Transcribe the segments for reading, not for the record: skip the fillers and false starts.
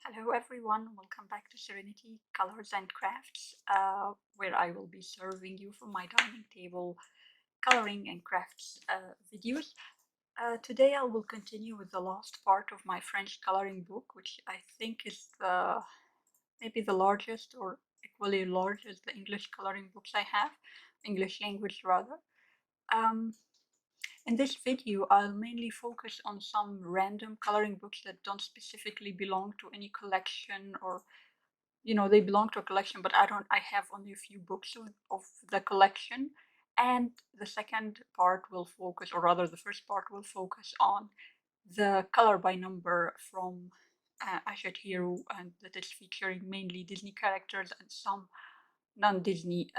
Hello everyone, welcome back to Serenity Colors and Crafts, where I will be serving you from my dining table coloring and crafts videos. Today I will continue with the last part of my French coloring book, which I think is maybe the largest or equally large as the English coloring books I have, English language rather. Um, in this video, I'll mainly focus on some random coloring books that don't specifically belong to any collection, or they belong to a collection, but I have only a few books of the collection. And the second part will focus, or rather the first part will focus on the color by number from Ashat Hero, and that is featuring mainly Disney characters and some non-Disney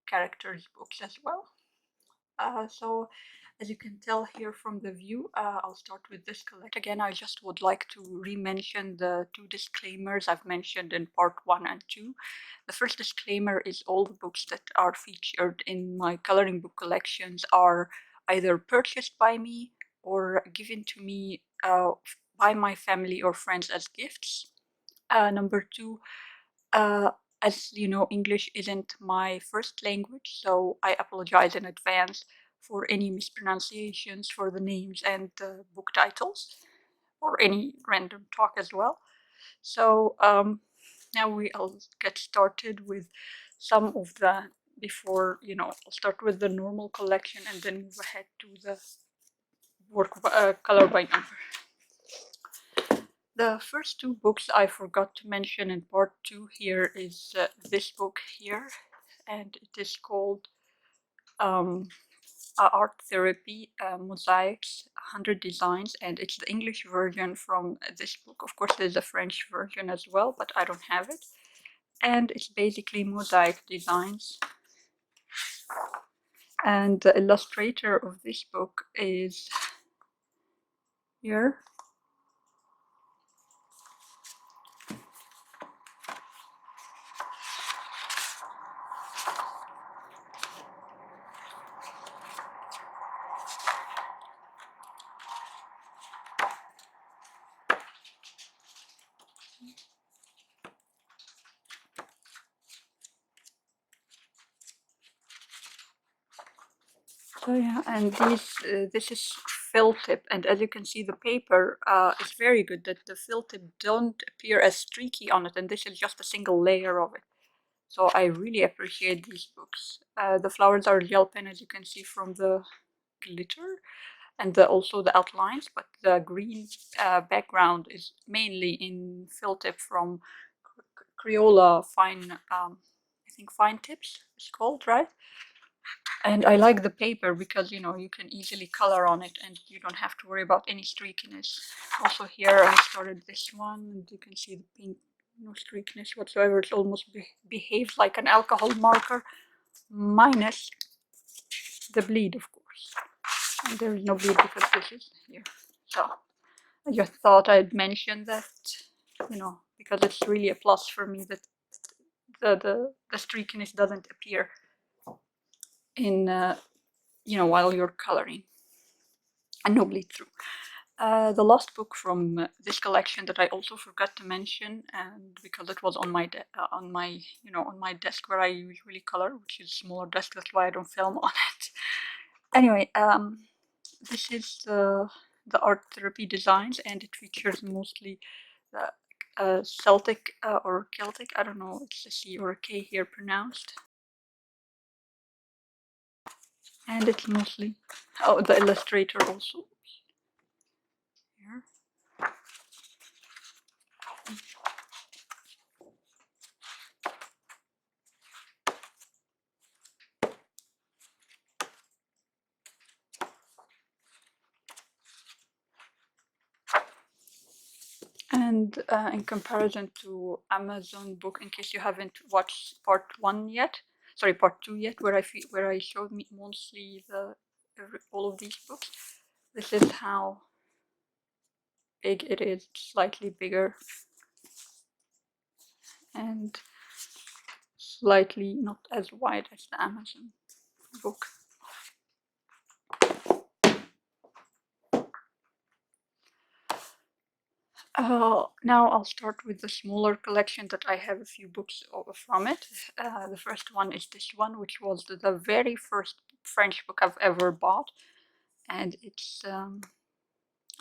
characters books as well. So as you can tell here from the view, I'll start with this collection. Again, I just would like to re-mention the two disclaimers I've mentioned in part 1 and 2. The first disclaimer is all the books that are featured in my coloring book collections are either purchased by me or given to me by my family or friends as gifts. Number 2, uh, as you know, English isn't my first language, so I apologize in advance for any mispronunciations for the names and book titles, or any random talk as well. So now I'll get started with some of the, before, I'll start with the normal collection and then move ahead to the color by number. The first two books I forgot to mention in part 2 here is this book here, and it is called Art Therapy Mosaics 100 Designs, and it's the English version from this book. Of course, there's a French version as well, but I don't have it. And it's basically mosaic designs. And the illustrator of this book is here. So yeah, and this is fill tip, and as you can see, the paper is very good. That the fill tip don't appear as streaky on it, and this is just a single layer of it. So I really appreciate these books. The flowers are gel pen, as you can see from the glitter, and also the outlines. But the green background is mainly in fill tip from Crayola Fine. I think Fine Tips is called, right? And I like the paper because you can easily color on it and you don't have to worry about any streakiness. Also here I started this one and you can see the pink, no streakiness whatsoever. It almost behaves like an alcohol marker, minus the bleed, of course. And there is no bleed because this is here. So I just thought I'd mention that, because it's really a plus for me that the streakiness doesn't appear in while you're coloring, and no bleed through. The last book from this collection that I also forgot to mention, and because it was on my on my desk where I usually color, which is a smaller desk, that's why I don't film on it. Anyway, this is the art therapy designs, and it features mostly the Celtic or Celtic. I don't know, it's a C or a K here pronounced. And it's mostly, oh, the illustrator also here. And in comparison to Amazon book, in case you haven't watched part 1 yet, sorry, part 2 yet, where I showed me mostly all of these books, this is how big it is, slightly bigger and slightly not as wide as the Amazon book. Now I'll start with the smaller collection that I have a few books from it. The first one is this one, which was the very first French book I've ever bought, and it's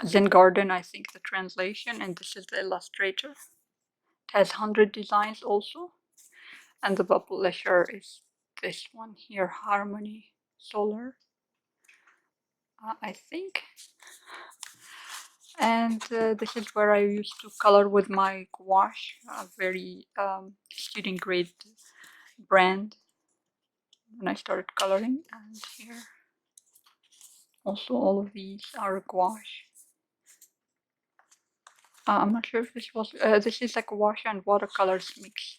Zen Garden, I think, the translation, and this is the illustrator. It has 100 designs also, and the publisher is this one here, Harmony Solar, I think. And this is where I used to color with my gouache, a very student grade brand, when I started coloring. And here also all of these are gouache. I'm not sure if this was, this is like gouache and watercolors mix.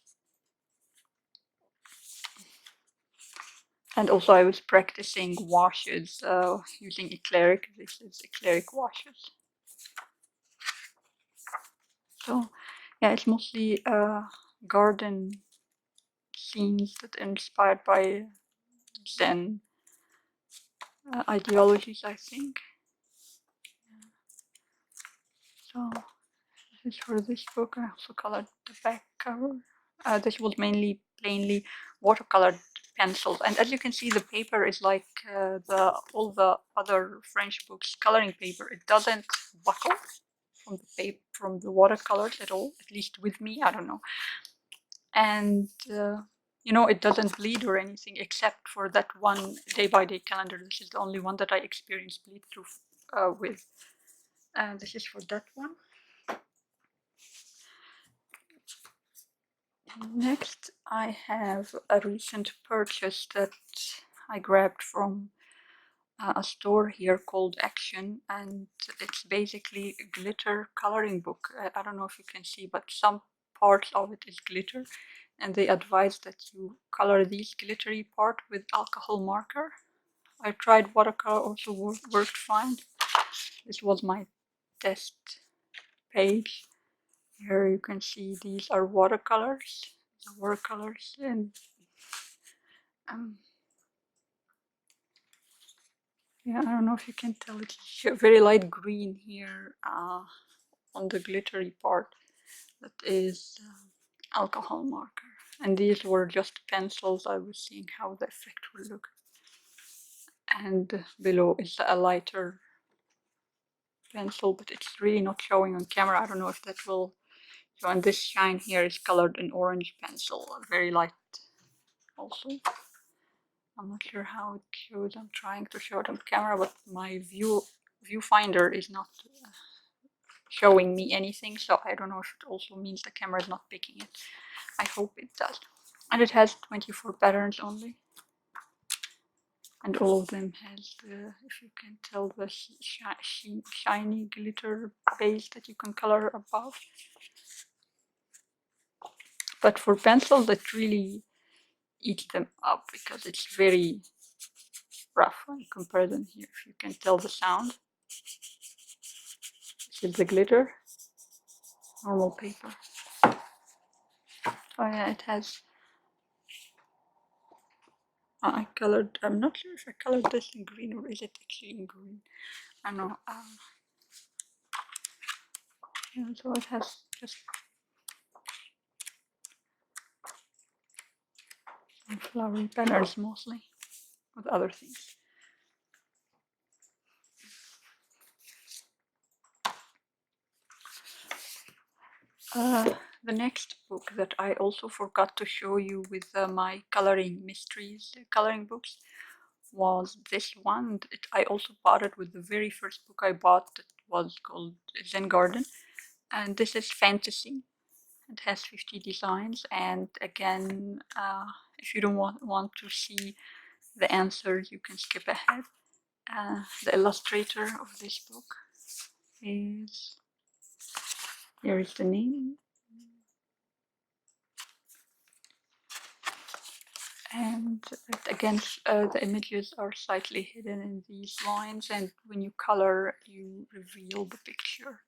And also I was practicing washes using acrylic. This is acrylic washes. So yeah, it's mostly garden scenes that are inspired by Zen ideologies, I think. So this is for this book. I also colored the back cover. This was mainly plainly watercolored pencils, and as you can see, the paper is like all the other French books coloring paper. It doesn't buckle from the watercolors at all. At least with me, I don't know. And it doesn't bleed or anything, except for that one day-by-day calendar. This is the only one that I experienced bleed through with. And this is for that one. Next, I have a recent purchase that I grabbed from a store here called Action, and it's basically a glitter coloring book. I don't know if you can see, but some parts of it is glitter, and they advise that you color these glittery part with alcohol marker. I tried watercolor, also worked fine. This was my test page. Here you can see these are watercolors, and yeah, I don't know if you can tell, it's very light green here on the glittery part. That is alcohol marker, and these were just pencils. I was seeing how the effect will look, and below is a lighter pencil, but it's really not showing on camera. I don't know if that will show. And this shine here is colored in orange pencil, very light also. I'm not sure how it shows. I'm trying to show it on camera, but my viewfinder is not showing me anything, so I don't know if it also means the camera is not picking it. I hope it does. And it has 24 patterns only, and all of them has the, if you can tell, the shiny glitter base that you can color above. But for pencils, that really eats them up because it's very rough in comparison. Here, if you can tell the sound, this is the glitter, normal paper. Oh yeah, it has. I colored. I'm not sure if I colored this in green or is it actually in green. I don't know. Yeah, so it has just flowery patterns mostly, with other things. The next book that I also forgot to show you with my coloring mysteries coloring books was this one. I also bought it with the very first book I bought that was called Zen Garden, and this is fantasy. It has 50 designs, and again, if you don't want to see the answers, you can skip ahead. The illustrator of this book is, here is the name, and again the images are slightly hidden in these lines, and when you color you reveal the picture.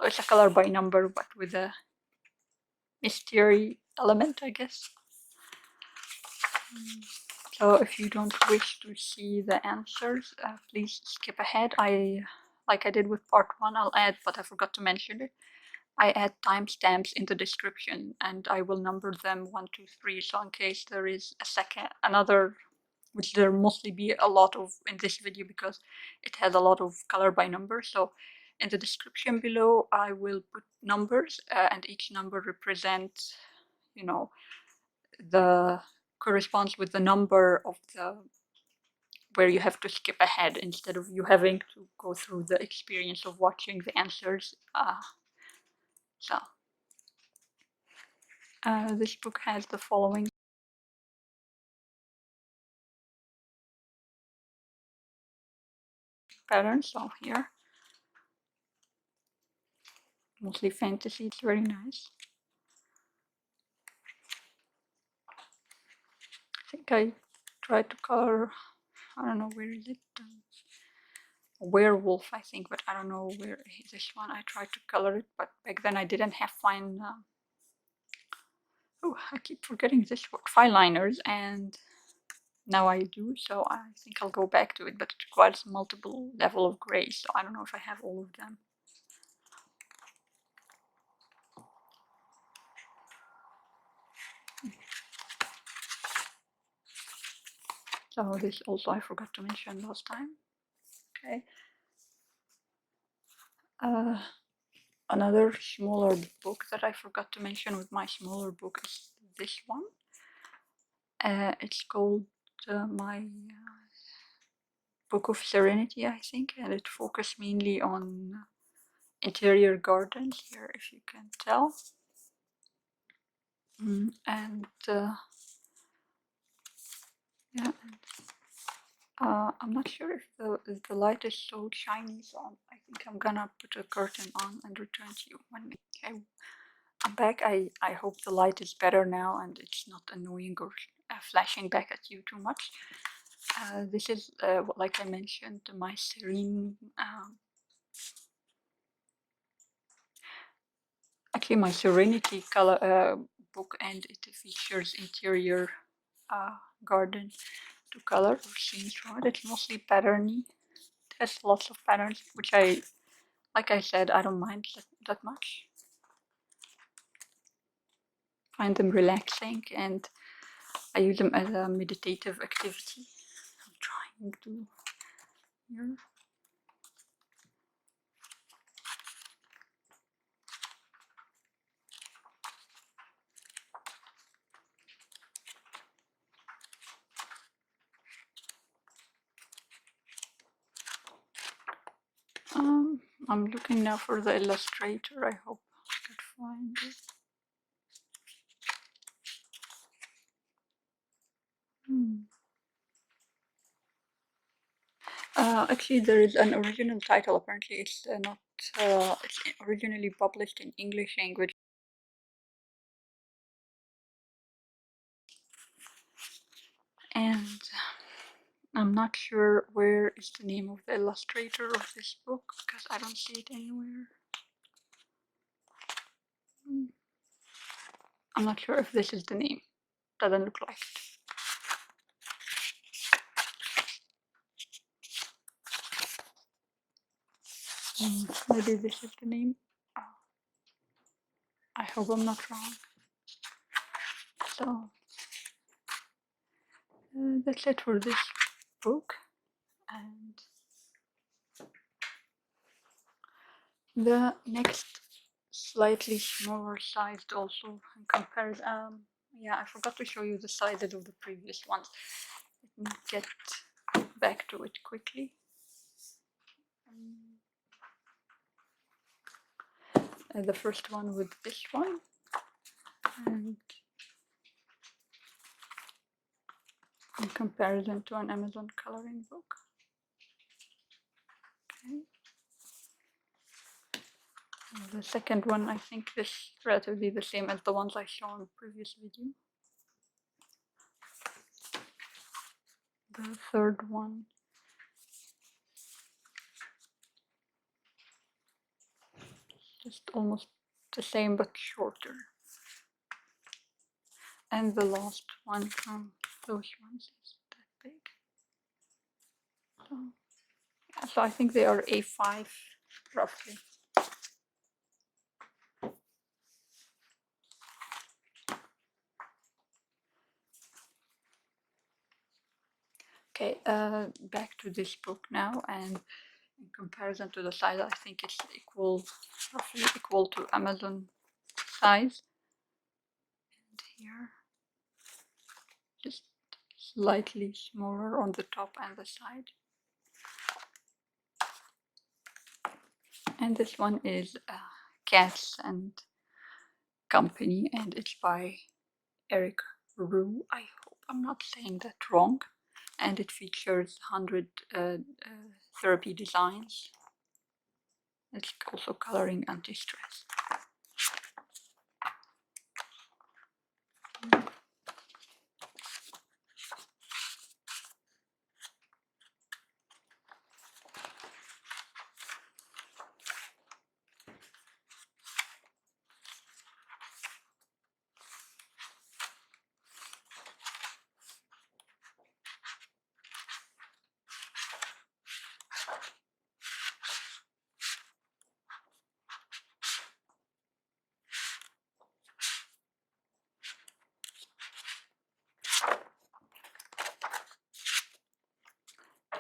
So it's a color by number but with a mystery element, I guess. So if you don't wish to see the answers, please skip ahead. Like I did with part 1, I'll add, but I forgot to mention it, I add timestamps in the description, and I will number them 1, 2, 3. So in case there is another, which there mostly be a lot of in this video because it has a lot of color by number. So in the description below, I will put numbers, and each number represents, you know, the corresponds with the number of the where you have to skip ahead instead of you having to go through the experience of watching the answers. So this book has the following patterns. So here, mostly fantasy. It's very nice. I think I tried to color. I don't know where is it. A werewolf, I think, but I don't know where is this one. I tried to color it, but back then I didn't have fine. Oh, I keep forgetting this word. Fine liners, and now I do. So I think I'll go back to it, but it requires multiple level of gray. So I don't know if I have all of them. So this also I forgot to mention last time. Okay. Another smaller book that I forgot to mention with my smaller book is this one. It's called my Book of Serenity, I think, and it focuses mainly on interior gardens here, if you can tell. And yeah, I'm not sure if the light is so shiny, so I think I'm gonna put a curtain on and return to you. 1 minute. Okay, I'm back. I hope the light is better now and it's not annoying or flashing back at you too much. This is, like I mentioned, my Serene, actually my Serenity color book, and it features interior garden to color or scenes from it. It's mostly patterny. It has lots of patterns, which like I said, I don't mind that much. Find them relaxing, and I use them as a meditative activity. I'm trying to here. I'm looking now for the illustrator. I hope I could find it. Actually, there is an original title. Apparently, it's not. It's originally published in English language. And I'm not sure where is the name of the illustrator of this book because I don't see it anywhere. I'm not sure if this is the name. Doesn't look like it. Maybe this is the name. I hope I'm not wrong. So that's it for this book. And the next slightly smaller sized also in comparison. Yeah, I forgot to show you the sizes of the previous ones. Let me get back to it quickly. The first one with this one, and in comparison to an Amazon coloring book. Okay. The second one, I think this is relatively the same as the ones I saw in the previous video. The third one, just almost the same but shorter. And the last one from those ones is that big. So, yeah, so I think they are A5 roughly. Okay, back to this book now, and in comparison to the size, I think it's roughly equal to Amazon size. And here, just slightly smaller on the top and the side. And this one is Cats and Company, and it's by Eric Rue. I hope I'm not saying that wrong. And it features 100 therapy designs. It's also coloring anti-stress.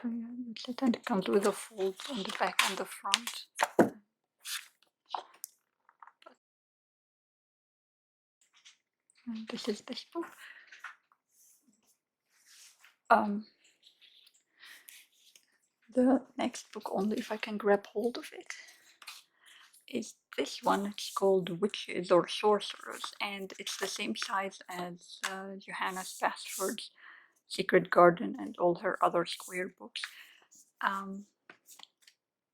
So yeah, that's it, and it comes with a fold on the back and the front. And this is this book. The next book, only if I can grab hold of it, is this one. It's called Witches or Sorcerers, and it's the same size as Johanna's Password's Secret Garden and all her other square books.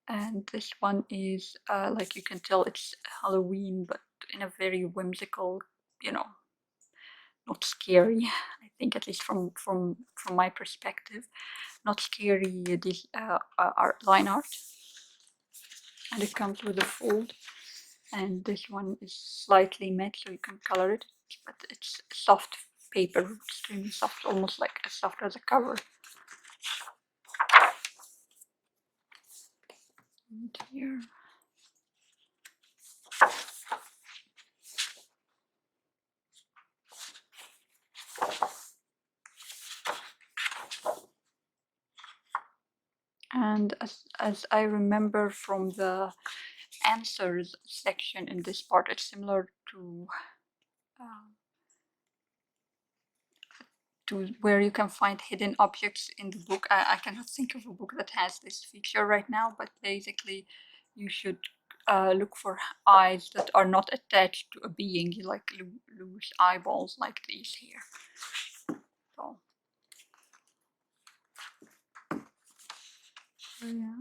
And this one is, like you can tell, it's Halloween, but in a very whimsical, not scary. I think, at least from my perspective, not scary. This line art, and it comes with a fold. And this one is slightly matte, so you can color it, but it's soft paper, extremely soft, almost like as soft as a cover. And here. And as I remember from the answers section in this part, it's similar to where you can find hidden objects in the book. I cannot think of a book that has this feature right now, but basically you should look for eyes that are not attached to a being. You like loose eyeballs like these here. So yeah.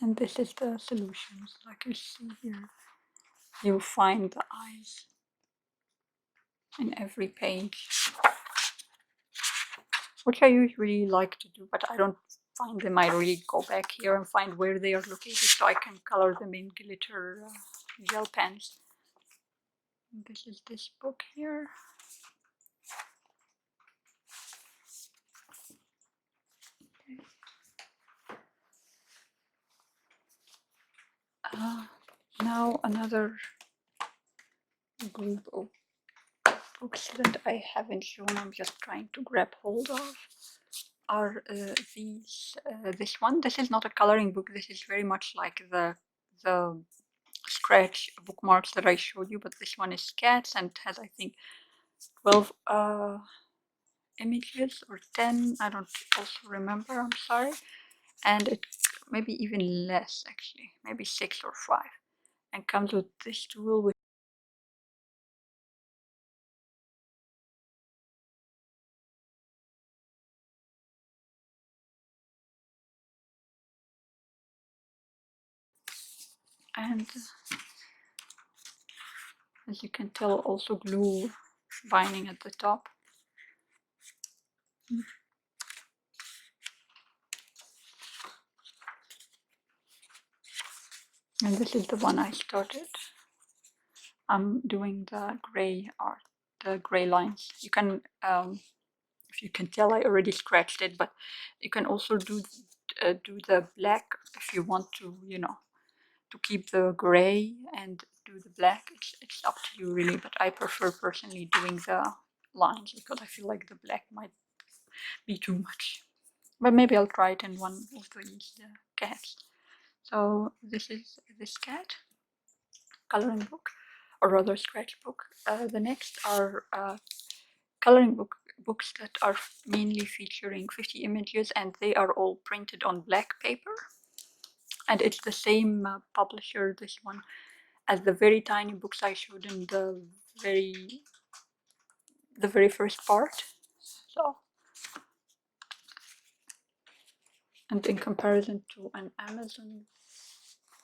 And this is the solutions, like you see here. You find the eyes in every page, which I usually like to do, but I don't find them. I really go back here and find where they are located so I can color them in glitter gel pens. And this is this book here. Now another group of books that I haven't shown, I'm just trying to grab hold of, are this one. This is not a coloring book. This is very much like the scratch bookmarks that I showed you, but this one is cats and has, I think, 12 images or 10. I don't also remember, I'm sorry. And it maybe even less, actually, maybe 6 or 5, and comes with this tool with and as you can tell, also glue binding at the top. And this is the one I started. I'm doing the gray art, the gray lines. You can, if you can tell, I already scratched it, but you can also do the black if you want to, to keep the gray and do the black. It's up to you really, but I prefer personally doing the lines because I feel like the black might be too much. But maybe I'll try it in one of these cats. So this is this cat coloring book, or rather sketchbook. The next are coloring books that are mainly featuring 50 images, and they are all printed on black paper. And it's the same publisher, this one, as the very tiny books I showed in very the very first part. So, and in comparison to an Amazon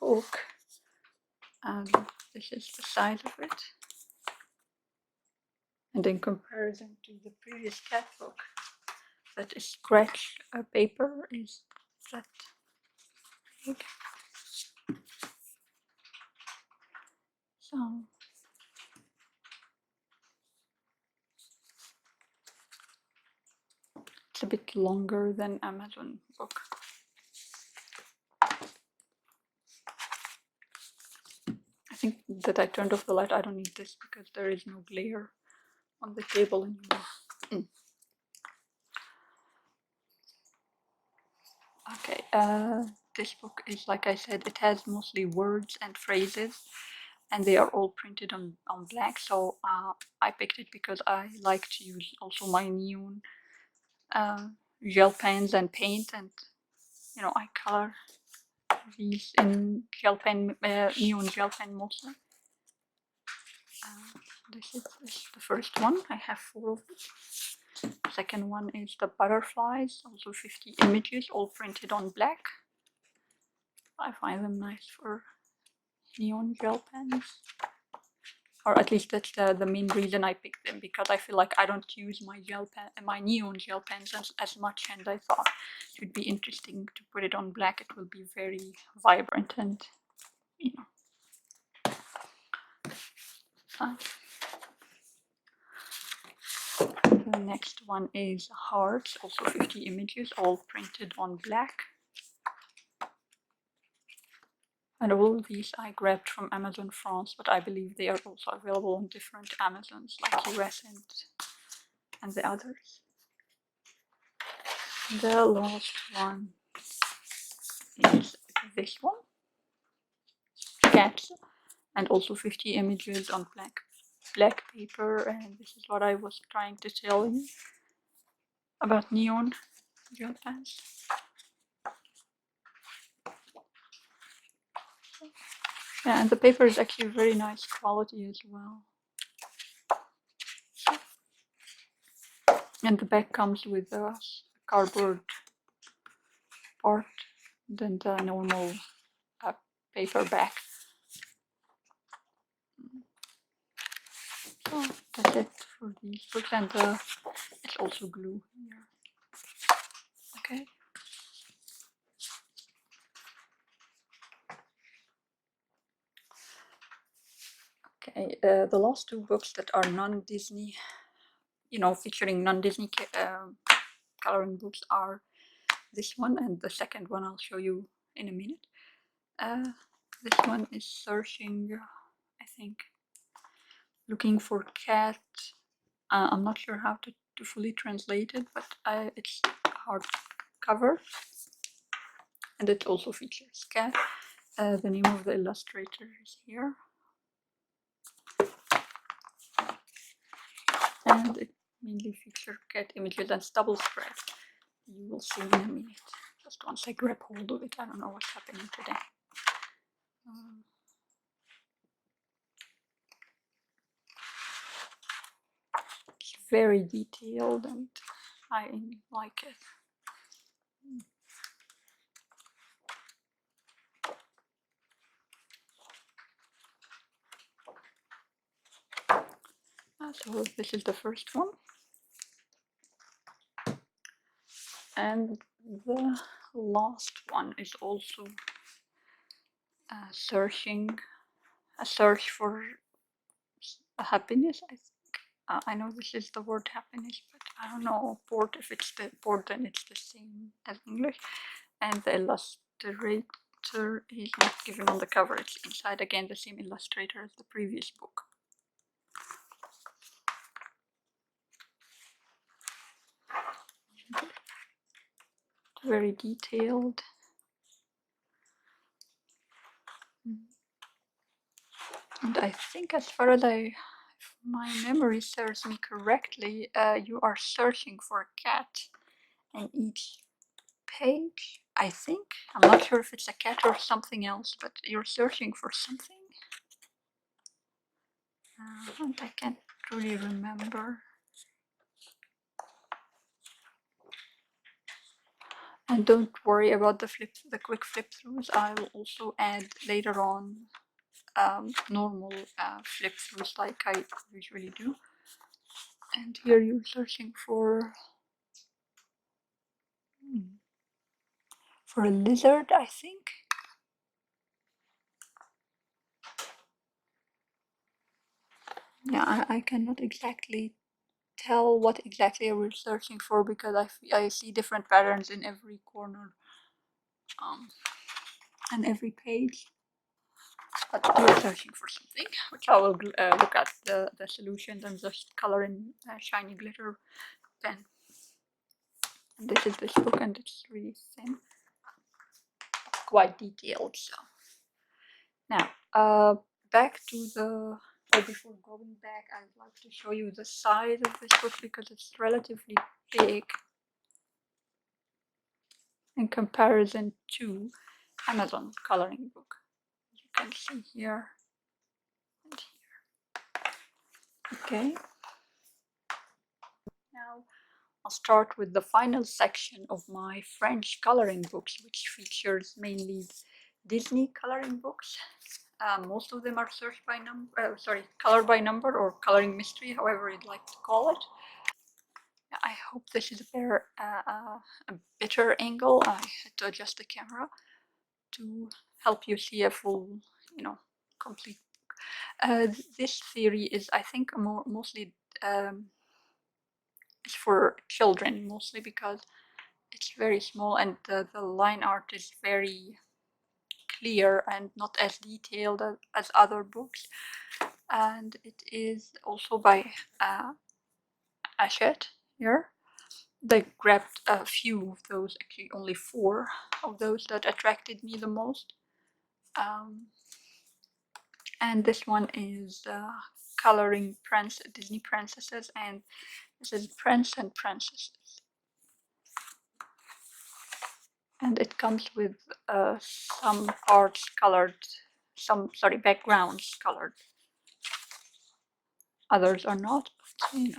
book, this is the size of it. And in comparison to the previous cat book, that is scratch paper, is that big. So it's a bit longer than Amazon book. I think that I turned off the light. I don't need this because there is no glare on the table anymore. Okay, this book is, like I said, it has mostly words and phrases, and they are all printed on black. So I picked it because I like to use also my neon gel pens and paint, and I color these in gel pen, neon gel pen mostly. This is the first one. I have 4 of them. Second one is the butterflies, also 50 images, all printed on black. I find them nice for neon gel pens. Or at least that's the main reason I picked them, because I feel like I don't use my neon gel pens as much, and I thought it would be interesting to put it on black. It will be very vibrant and, The next one is hearts, also 50 images, all printed on black. And all of these I grabbed from Amazon France, but I believe they are also available on different Amazons, like US and the others. The last one is this one, cats, and also 50 images on black paper. And this is what I was trying to tell you about neon gel pens. Yeah, and the paper is actually very nice quality as well. And the back comes with a cardboard part than the normal paper back. So that's it for these books, and it's also glue here. Okay. Okay, the last 2 books that are non-Disney, featuring non-Disney coloring books are this one, and the second one I'll show you in a minute. This one is Searching, I think, Looking for Cat. I'm not sure how to fully translate it, but it's hardcover, and it also features cat. The name of the illustrator is here, and it mainly features cat images and double spread. You will see in a minute. Just once I grab hold of it, I don't know what's happening today. It's very detailed, and I like it. So this is the first one, and the last one is also a search for happiness. I know this is the word happiness, but I don't know port. If it's the port, then it's the same as English. And the illustrator is not given on the cover. It's inside again the same illustrator as the previous book. Very detailed. And I think, as far as if my memory serves me correctly, you are searching for a cat in each page, I think. I'm not sure if it's a cat or something else, but you're searching for something. And I can't really remember. And don't worry about the quick flip throughs. I will also add later on normal flip throughs like I usually do. And here you're searching for a lizard, I think. Yeah, I cannot exactly tell what exactly I was searching for because I see different patterns in every corner and every page. But you're searching for something, which I will look at the solution and just color in shiny glitter pen. And this is this book, and it's really thin, quite detailed. So now back to the. Before going back, I'd like to show you the size of this book because it's relatively big in comparison to Amazon coloring book. You can see here and here. Okay. Now I'll start with the final section of my French coloring books, which features mainly Disney coloring books. Most of them are searched by number, color by number or coloring mystery, however you'd like to call it. I hope this is a better angle. I had to adjust the camera to help you see a full, complete. This theory is, I think, mostly is for children, mostly because it's very small and the line art is very clear and not as detailed as other books. And it is also by Hachette here. They grabbed a few of those, actually only 4 of those that attracted me the most. And this one is coloring Disney princesses, and this is Prince and Princesses. And it comes with some parts colored, backgrounds colored. Others are not, but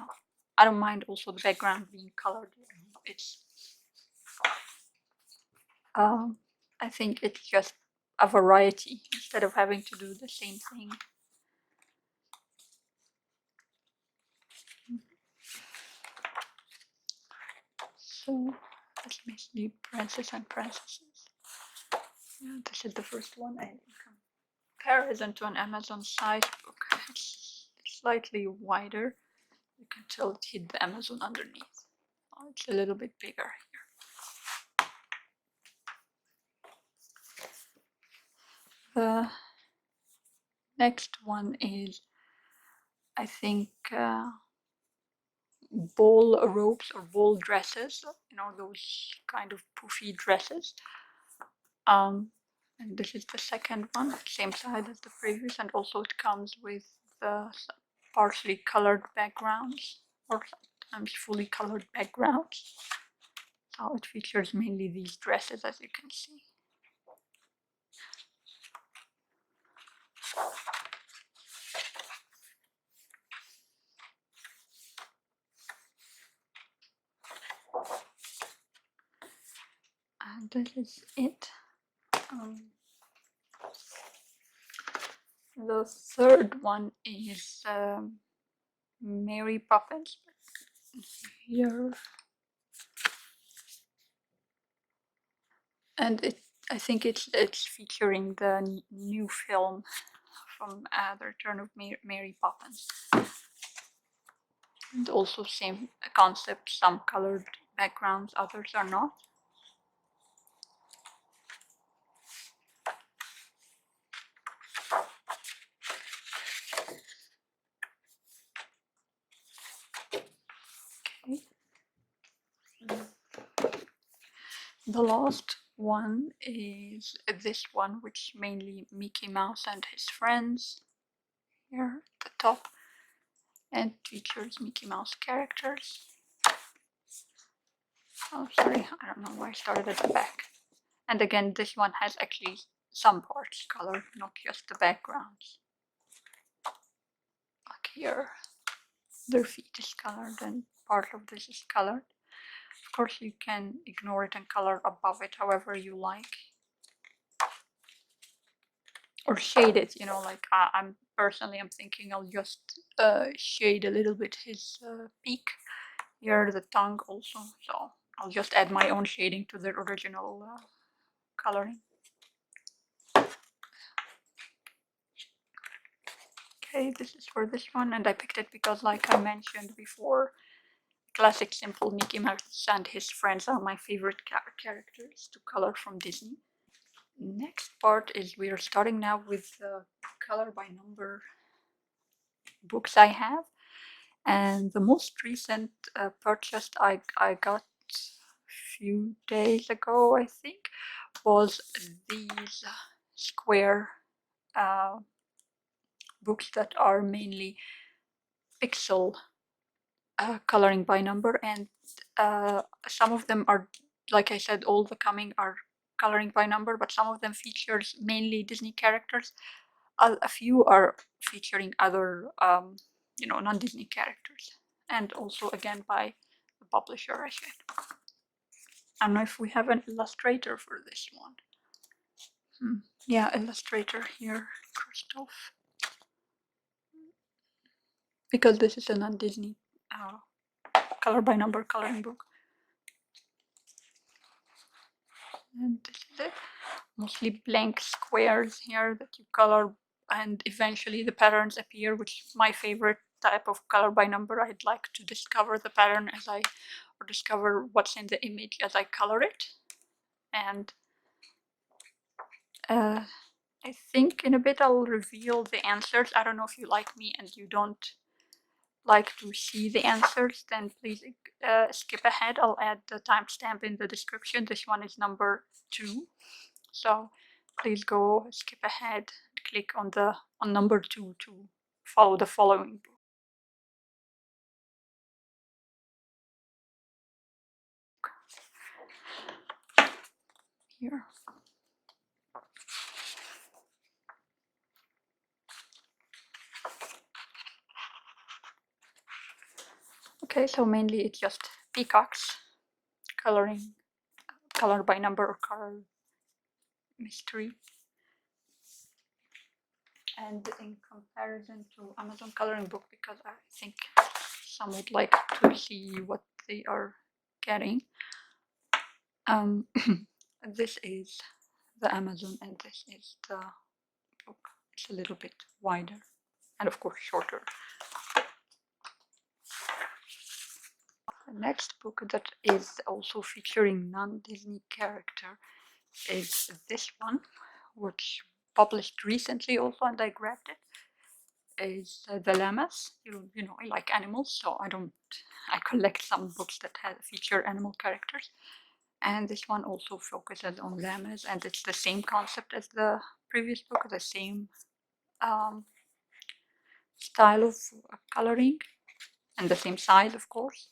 I don't mind also the background being colored. It's I think it's just a variety instead of having to do the same thing. So it's basically Princess and Princesses. Yeah, this is the first one, and in comparison to an Amazon size book, it's slightly wider. You can tell it hid the Amazon underneath. Oh, it's a little bit bigger here. The next one is, I think, ball robes or ball dresses, those kind of poofy dresses. And this is the second one, same size as the previous, and also it comes with the partially colored backgrounds or sometimes fully colored backgrounds. So it features mainly these dresses, as you can see. And this is it. The third one is Mary Poppins. Here. And it I think it's featuring the new film from The Return of Mary Poppins. And also same concept, some colored backgrounds, others are not. Okay. The last one is this one, which mainly Mickey Mouse and his friends here at the top, and features Mickey Mouse characters. Oh, sorry, I don't know why I started at the back. And again, this one has actually some parts colored, not just the backgrounds. Like here, their feet is colored and part of this is colored. Of course, you can ignore it and color above it however you like. Or shade it, you know, like I'm thinking I'll just shade a little bit his beak, here the tongue also, so I'll just add my own shading to the original coloring. Okay, this is for this one, and I picked it because, like I mentioned before, classic simple Mickey Mouse and his friends are my favorite characters to color from Disney. Next part is we are starting now with the color by number books I have, and the most recent purchase I got a few days ago, I think, was these square books that are mainly pixel coloring by number, and some of them are, like I said, all the coming are coloring by number, but some of them features mainly Disney characters. A few are featuring other, non-Disney characters, and also again by the publisher, I said. I don't know if we have an illustrator for this one. Yeah, illustrator here, Christoph. Because this is a non-Disney color by number coloring book. And this is it. Mostly blank squares here that you color, and eventually the patterns appear, which is my favorite type of color by number. I'd like to discover the pattern or discover what's in the image as I color it. And I think in a bit I'll reveal the answers. I don't know if you like me and you don't like to see the answers, then please skip ahead. I'll add the timestamp in the description. This one is number 2. So please go skip ahead, click on number 2 to follow the following book. Here. Okay, so mainly it's just peacocks, color by number or color mystery. And in comparison to Amazon coloring book, because I think some would like to see what they are getting. This is the Amazon and this is the book. It's a little bit wider and of course shorter. The next book that is also featuring non-Disney character is this one, which published recently also, and I grabbed it. Is the llamas. You know, I like animals, so I collect some books that feature animal characters, and this one also focuses on llamas, and it's the same concept as the previous book, the same style of coloring, and the same size, of course.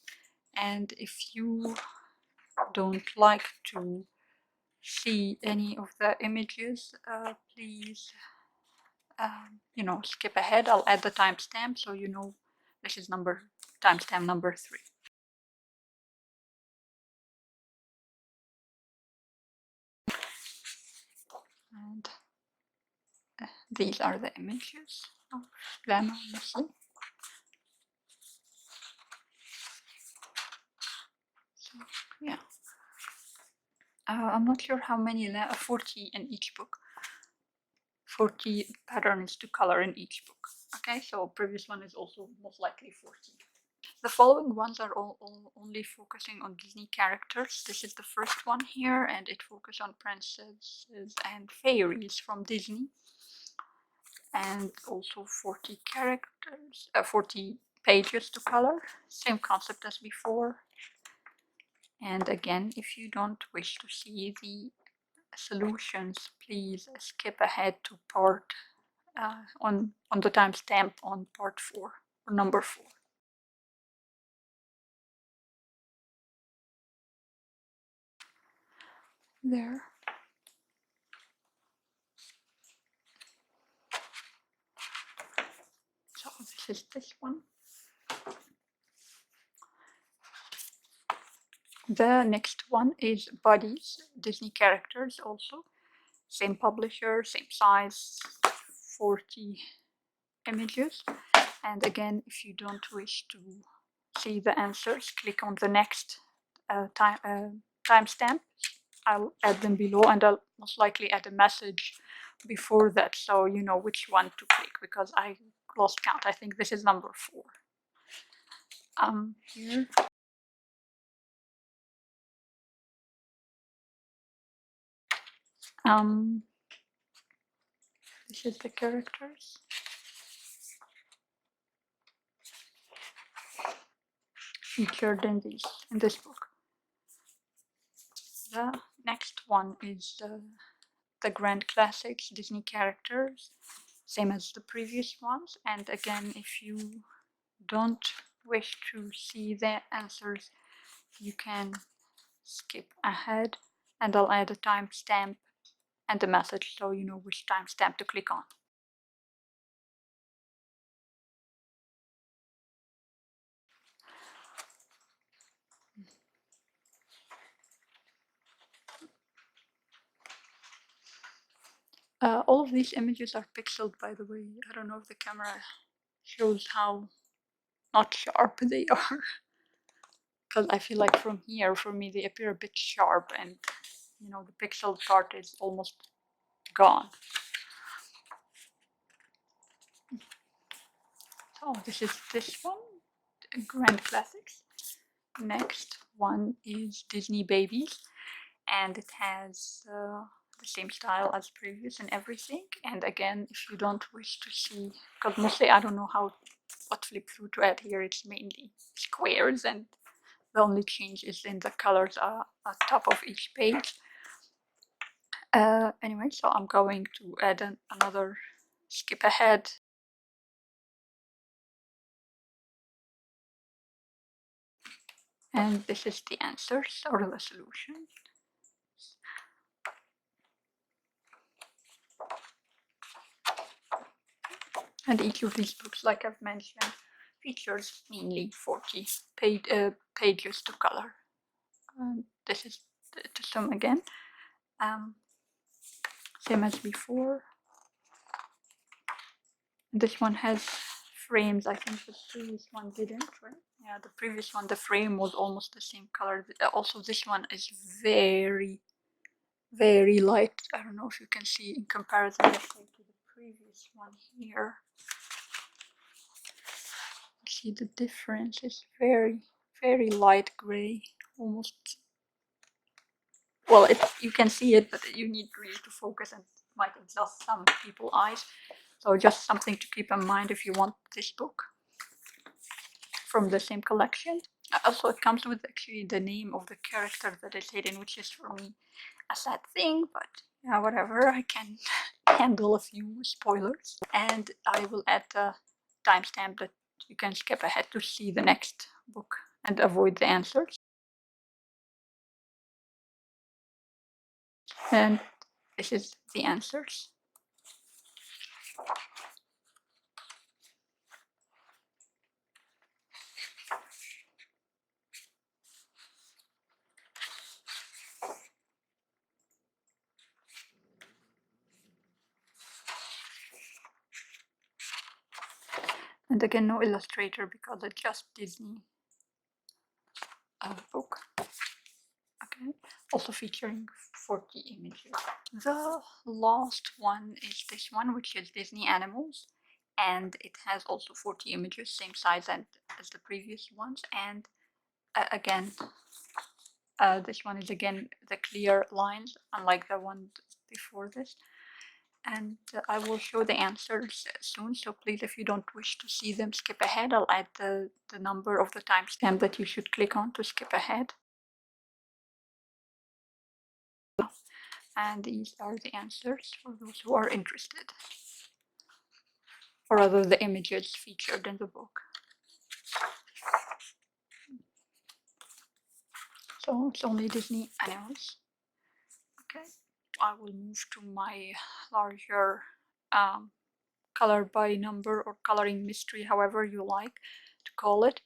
And if you don't like to see any of the images, please skip ahead. I'll add the timestamp so you know this is timestamp number 3. And these are the images of llama mostly. So yeah, I'm not sure how many, 40 in each book. 40 patterns to color in each book. Okay, so previous one is also most likely 40. The following ones are all only focusing on Disney characters. This is the first one here, and it focuses on princesses and fairies from Disney. And also 40 characters, 40 pages to color. Same concept as before. And again, if you don't wish to see the solutions, please skip ahead to part on the timestamp on part 4 or number 4. There. So this is this one. The next one is Buddies, Disney characters also. Same publisher, same size, 40 images. And again, if you don't wish to see the answers, click on the next timestamp. I'll add them below, and I'll most likely add a message before that so you know which one to click, because I lost count. I think this is number 4. Here. This is the characters. Featured in this book. The next one is the Grand Classics Disney characters, same as the previous ones. And again, if you don't wish to see the answers, you can skip ahead, and I'll add a timestamp and a message so you know which timestamp to click on. All of these images are pixeled, by the way. I don't know if the camera shows how not sharp they are. Because I feel like from here, for me, they appear a bit sharp, and you know, the pixel part is almost gone. So this is this one, Grand Classics. Next one is Disney Babies, and it has the same style as previous and everything. And again, if you don't wish to see, because mostly I don't know what flip through to add here. It's mainly squares, and the only change is in the colors at top of each page. Anyway, so I'm going to add another skip ahead. And this is the answers or the solution. And each of these books, like I've mentioned, features mainly 40 pages to color. This is to sum again. Same as before. This one has frames. I think the previous one didn't, right? Yeah, the previous one, the frame was almost the same color. Also, this one is very, very light. I don't know if you can see in comparison, let's say, to the previous one here. See the difference? It's very, very light gray, almost. Well, you can see it, but you need really to focus, and it might exhaust some people's eyes. So just something to keep in mind if you want this book from the same collection. Also, it comes with actually the name of the character that is hidden, which is for me a sad thing, but yeah, whatever. I can handle a few spoilers, and I will add the timestamp that you can skip ahead to see the next book and avoid the answers. And this is the answers. And again, no illustrator because it's just Disney book. Okay, also featuring 40 images. The last one is this one, which is Disney Animals, and it has also 40 images, same size as the previous ones. And again, this one is again the clear lines, unlike the one before this. And I will show the answers soon, so please, if you don't wish to see them, skip ahead. I'll add the number of the timestamp that you should click on to skip ahead. And these are the answers for those who are interested, or rather the images featured in the book. So it's only Disney Animals. Okay, I will move to my larger color by number or coloring mystery, however you like to call it.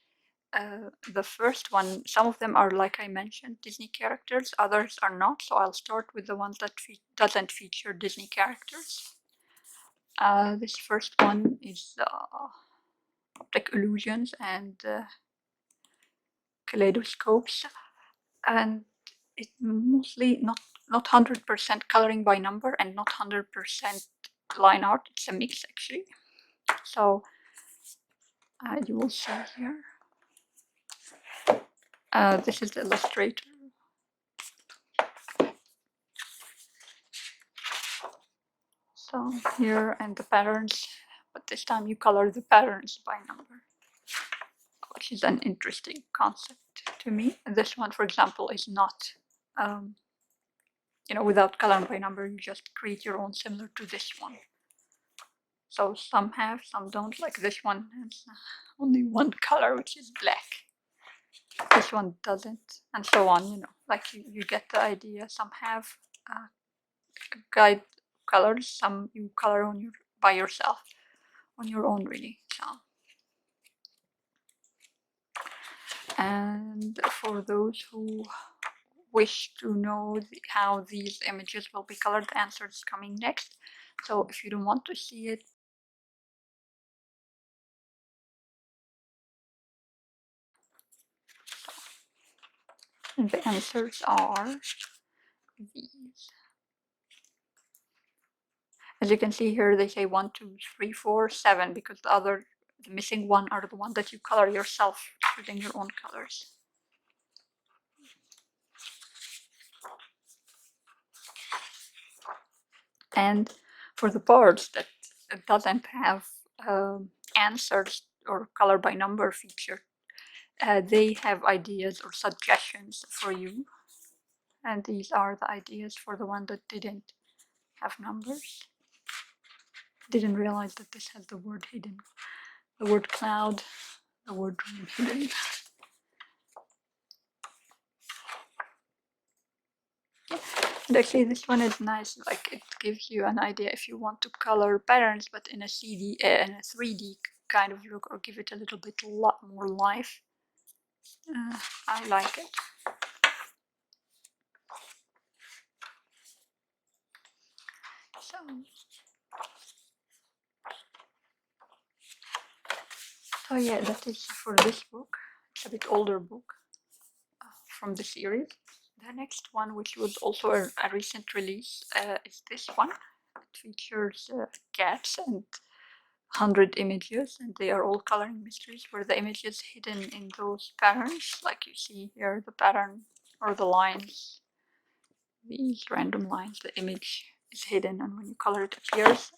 The first one, some of them are, like I mentioned, Disney characters, others are not, so I'll start with the ones that doesn't feature Disney characters. This first one is optic illusions and kaleidoscopes, and it's mostly not 100% coloring by number and not 100% line art. It's a mix actually. So you will see here. This is the illustrator. So here and the patterns, but this time you color the patterns by number, which is an interesting concept to me. And this one, for example, is not, without coloring by number, you just create your own similar to this one. So some have, some don't. Like this one has only one color, which is black. This one doesn't, and so on. Like you get the idea. Some have guide colors, some you color by yourself, on your own, really. So, and for those who wish to know how these images will be colored, the answer is coming next. So if you don't want to see it, the answers are these. As you can see here, they say 1, 2, 3, 4, 7, because the missing one are the one that you color yourself using your own colors. And for the parts that doesn't have answers or color by number feature, they have ideas or suggestions for you. And these are the ideas for the one that didn't have numbers. Didn't realize that this has the word hidden, the word cloud, the word hidden. And actually this one is nice, like it gives you an idea if you want to color patterns but in a 3D kind of look, or give it a little bit more life. I like it. So yeah, that is for this book. It's a bit older book from the series. The next one, which was also a recent release, is this one. It features cats and 100 images, and they are all coloring mysteries where the image is hidden in those patterns, like you see here, the pattern or the lines, these random lines, the image is hidden, and when you color it appears.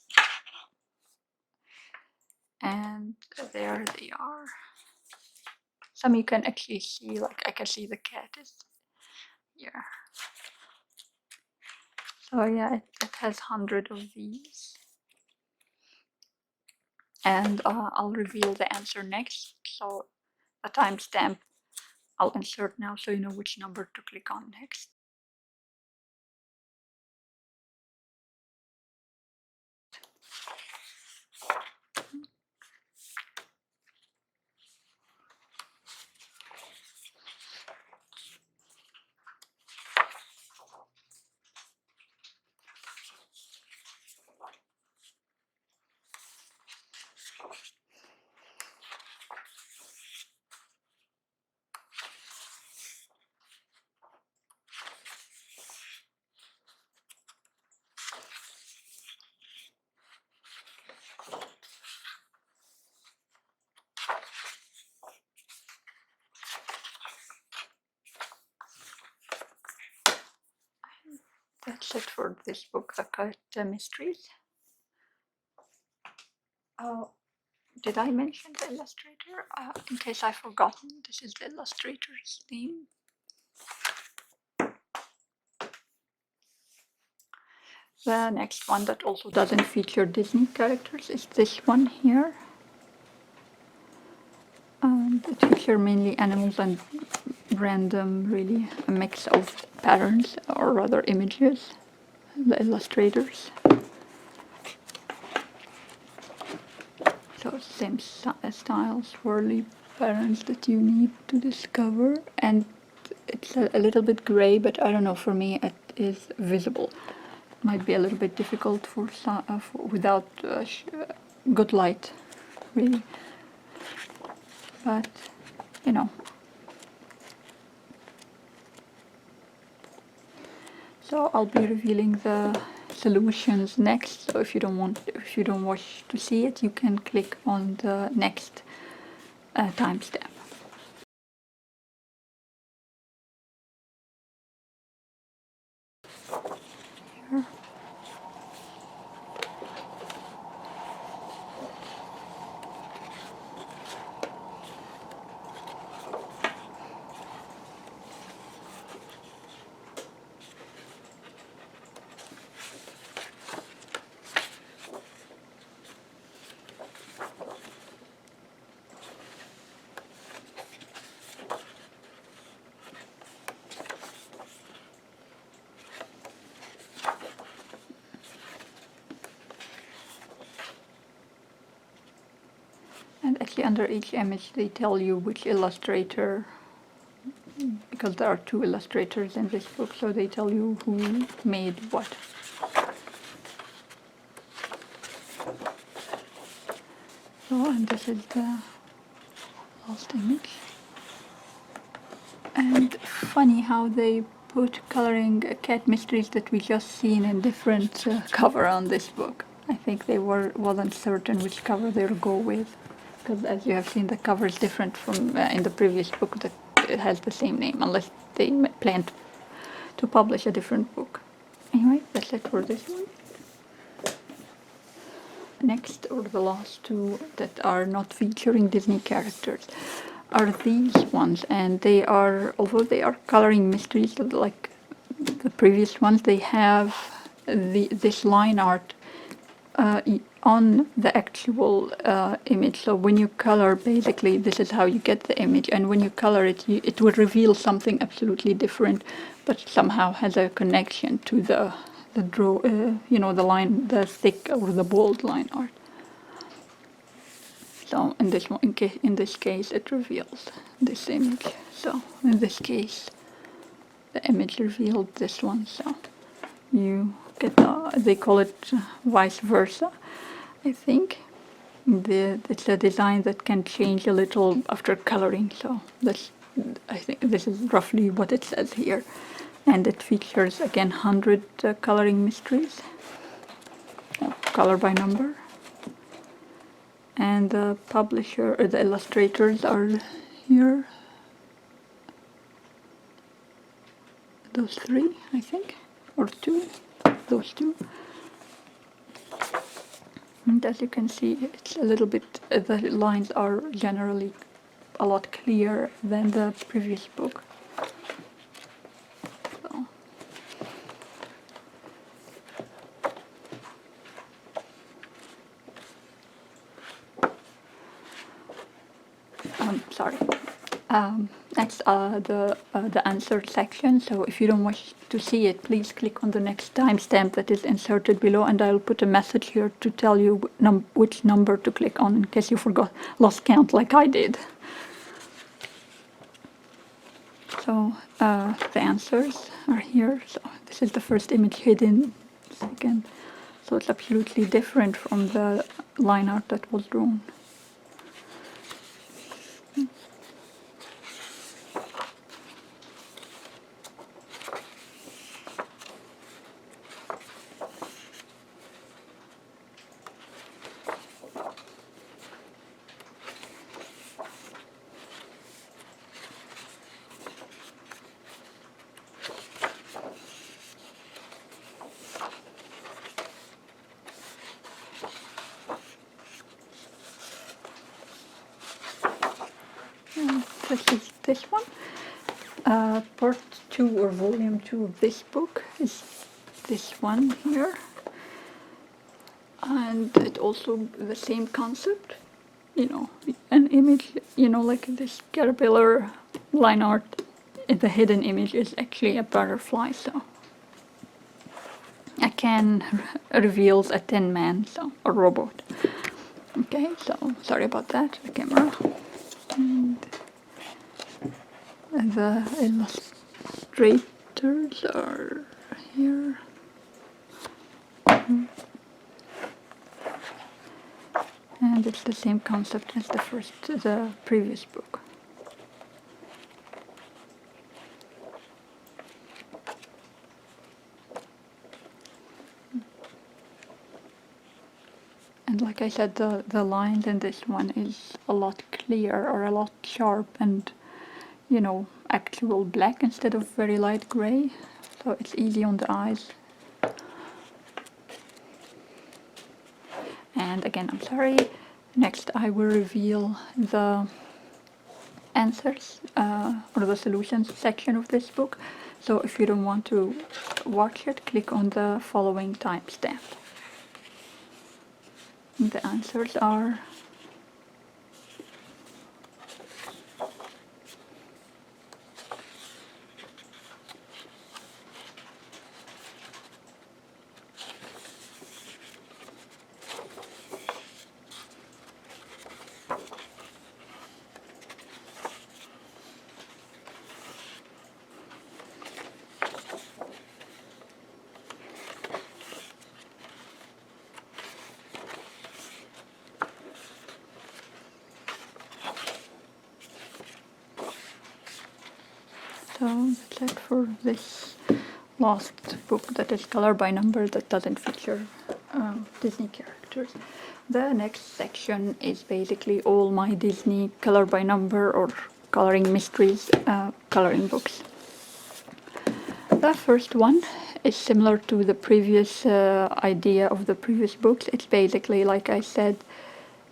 And there they are. Some you can actually see, like I can see the cat is here. So yeah, it has 100 of these. And I'll reveal the answer next. So a timestamp I'll insert now so you know which number to click on next. that's it for this book, Occult Mysteries. Did I mention the illustrator? In case I've forgotten, this is the illustrator's name. The next one that also doesn't feature Disney characters is this one here. It features mainly animals and random, really a mix of patterns, or rather images, the illustrators. So same style, swirly patterns that you need to discover, and it's a little bit gray, but I don't know, for me it is visible. Might be a little bit difficult without good light, really. But you know. So I'll be revealing the solutions next. So if you don't wish to see it, you can click on the next timestamp. Here. And actually under each image they tell you which illustrator, because there are 2 illustrators in this book, so they tell you who made what. So, and this is the last image. And funny how they put coloring cat mysteries that we just seen in different cover on this book. I think they wasn't certain which cover they'll go with, because as you have seen, the cover is different from in the previous book that it has the same name, unless they plan to publish a different book. Anyway, that's it for this one. Next, or the last 2 that are not featuring Disney characters, are these ones, and they are, although they are coloring mysteries like the previous ones, they have this line art on the actual image. So when you color, basically this is how you get the image, and when you color it, it will reveal something absolutely different, but somehow has a connection to the draw, the line, the thick or the bold line art. So in this case, it reveals this image. So in this case, the image revealed this one. So you get they call it vice versa, I think. It's a design that can change a little after coloring. So I think this is roughly what it says here, and it features again 100 coloring mysteries, color by number. And the publisher, or the illustrators are here. Those 3, I think, or 2, those 2. And as you can see, it's a little bit, the lines are generally a lot clearer than the previous book. So. Sorry. Next, the answer section. So if you don't wish to see it, please click on the next timestamp that is inserted below, and I'll put a message here to tell you which number to click on in case you lost count like I did. So the answers are here. So this is the first image hidden. Second, so it's absolutely different from the line art that was drawn. this is this one. Part 2 or volume 2 of this book is this one here. And it also the same concept, you know, an image, you know, like this caterpillar line art. The hidden image is actually a butterfly, so a can reveals a tin man, so a robot. Okay, so sorry about that, the camera. And the illustrators are here. And it's the same concept as the previous book. And like I said, the lines in this one is a lot clearer or a lot sharp and, you know, actual black instead of very light gray. So it's easy on the eyes. And again, I'm sorry. Next I will reveal the answers or the solutions section of this book. So if you don't want to watch it, click on the following timestamp. The answers are so that's it for this last book that is color by number that doesn't feature Disney characters. The next section is basically all my Disney color by number or coloring mysteries coloring books. The first one is similar to the previous idea of the previous books. It's basically, like I said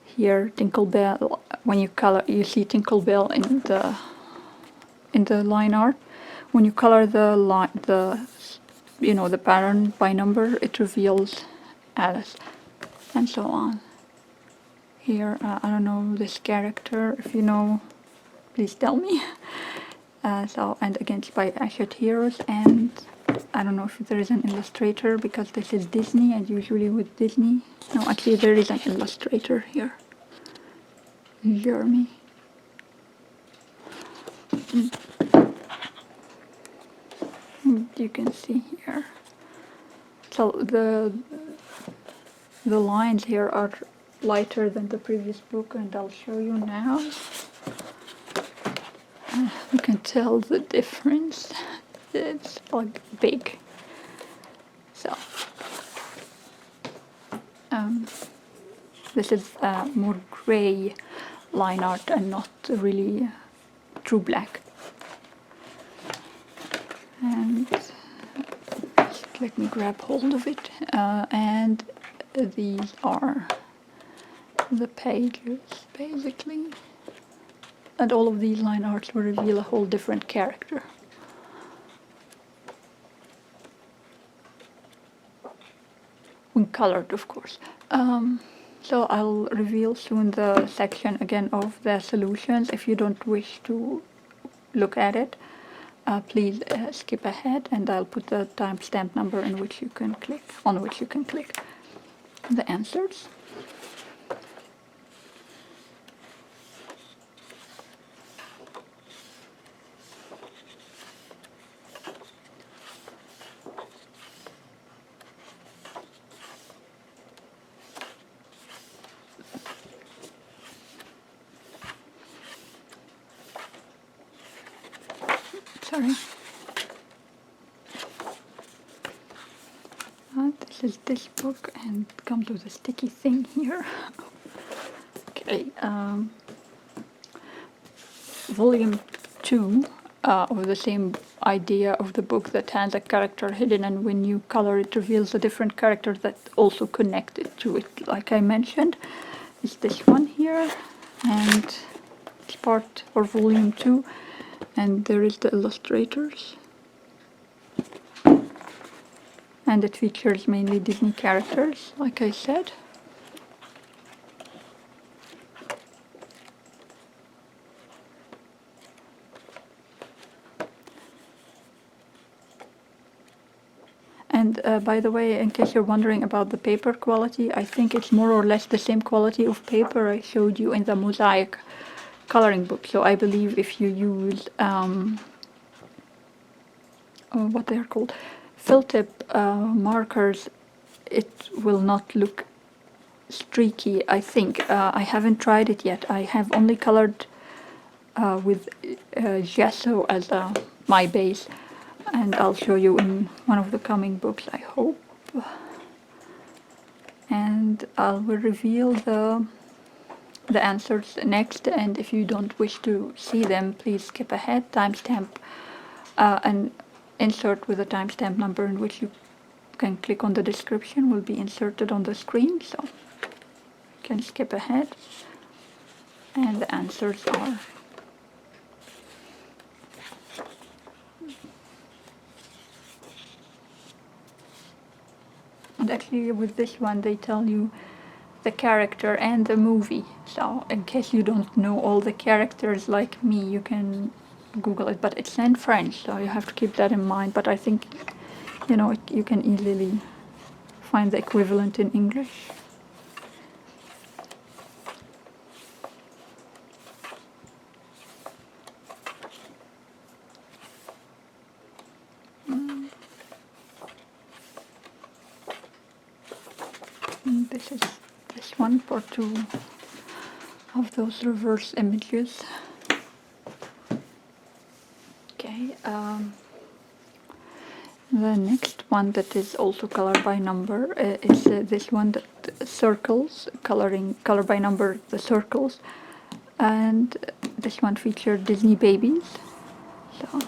here, Tinkerbell. When you color, you see Tinkerbell in the line art. When you color the you know, the pattern by number, it reveals Alice, and so on. Here, I don't know this character. If you know, please tell me. And again, it's by Ashet Heroes, and I don't know if there is an illustrator because this is Disney, and usually with Disney, no, actually there is an illustrator here. Jeremy. You can see here. So the lines here are lighter than the previous book, and I'll show you now. You can tell the difference. It's like big. So this is more gray line art and not really true black. And let me grab hold of it. And these are the pages, basically. And all of these line arts will reveal a whole different character. When colored, of course. So I'll reveal soon the section again of the solutions. If you don't wish to look at it, please skip ahead, and I'll put the timestamp number on which you can click. The answers. Sorry. This is this book, and comes with a sticky thing here. Okay. Volume 2 of the same idea of the book that has a character hidden, and when you color it reveals a different character that also connected to it, like I mentioned, is this one here. And It's part or volume 2, and there is the illustrators. And it features mainly Disney characters, like I said. And by the way, in case you're wondering about the paper quality, I think it's more or less the same quality of paper I showed you in the mosaic coloring book. So I believe if you use what they are called, fill tip markers, it will not look streaky. I think I haven't tried it yet. I have only colored with gesso as my base, and I'll show you in one of the coming books, I hope. And I will reveal the answers next, and if you don't wish to see them, please skip ahead. Timestamp and insert with a timestamp number in which you can click on the description will be inserted on the screen, so you can skip ahead. And the answers are and actually with this one they tell you the character and the movie, so in case you don't know all the characters like me, you can Google it, but it's in French, so you have to keep that in mind. But I think, you know, you can easily find the equivalent in English. And this is this one for two of those reverse images. Okay, the next one that is also color by number is this one that circles, color by number the circles, and this one featured Disney babies. So,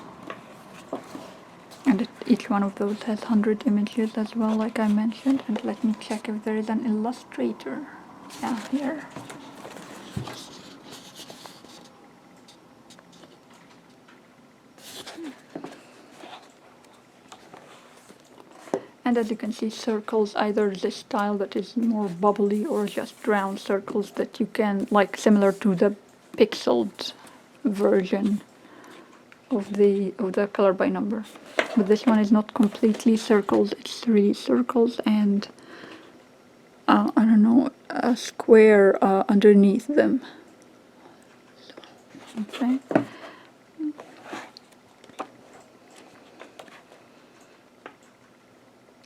and each one of those has 100 images as well, like I mentioned. And let me check if there is an illustrator. Yeah, here. And as you can see, circles, either this style that is more bubbly or just round circles that you can, like similar to the pixeled version of the color by number. But this one is not completely circles, it's really circles and I don't know, a square underneath them. So, okay.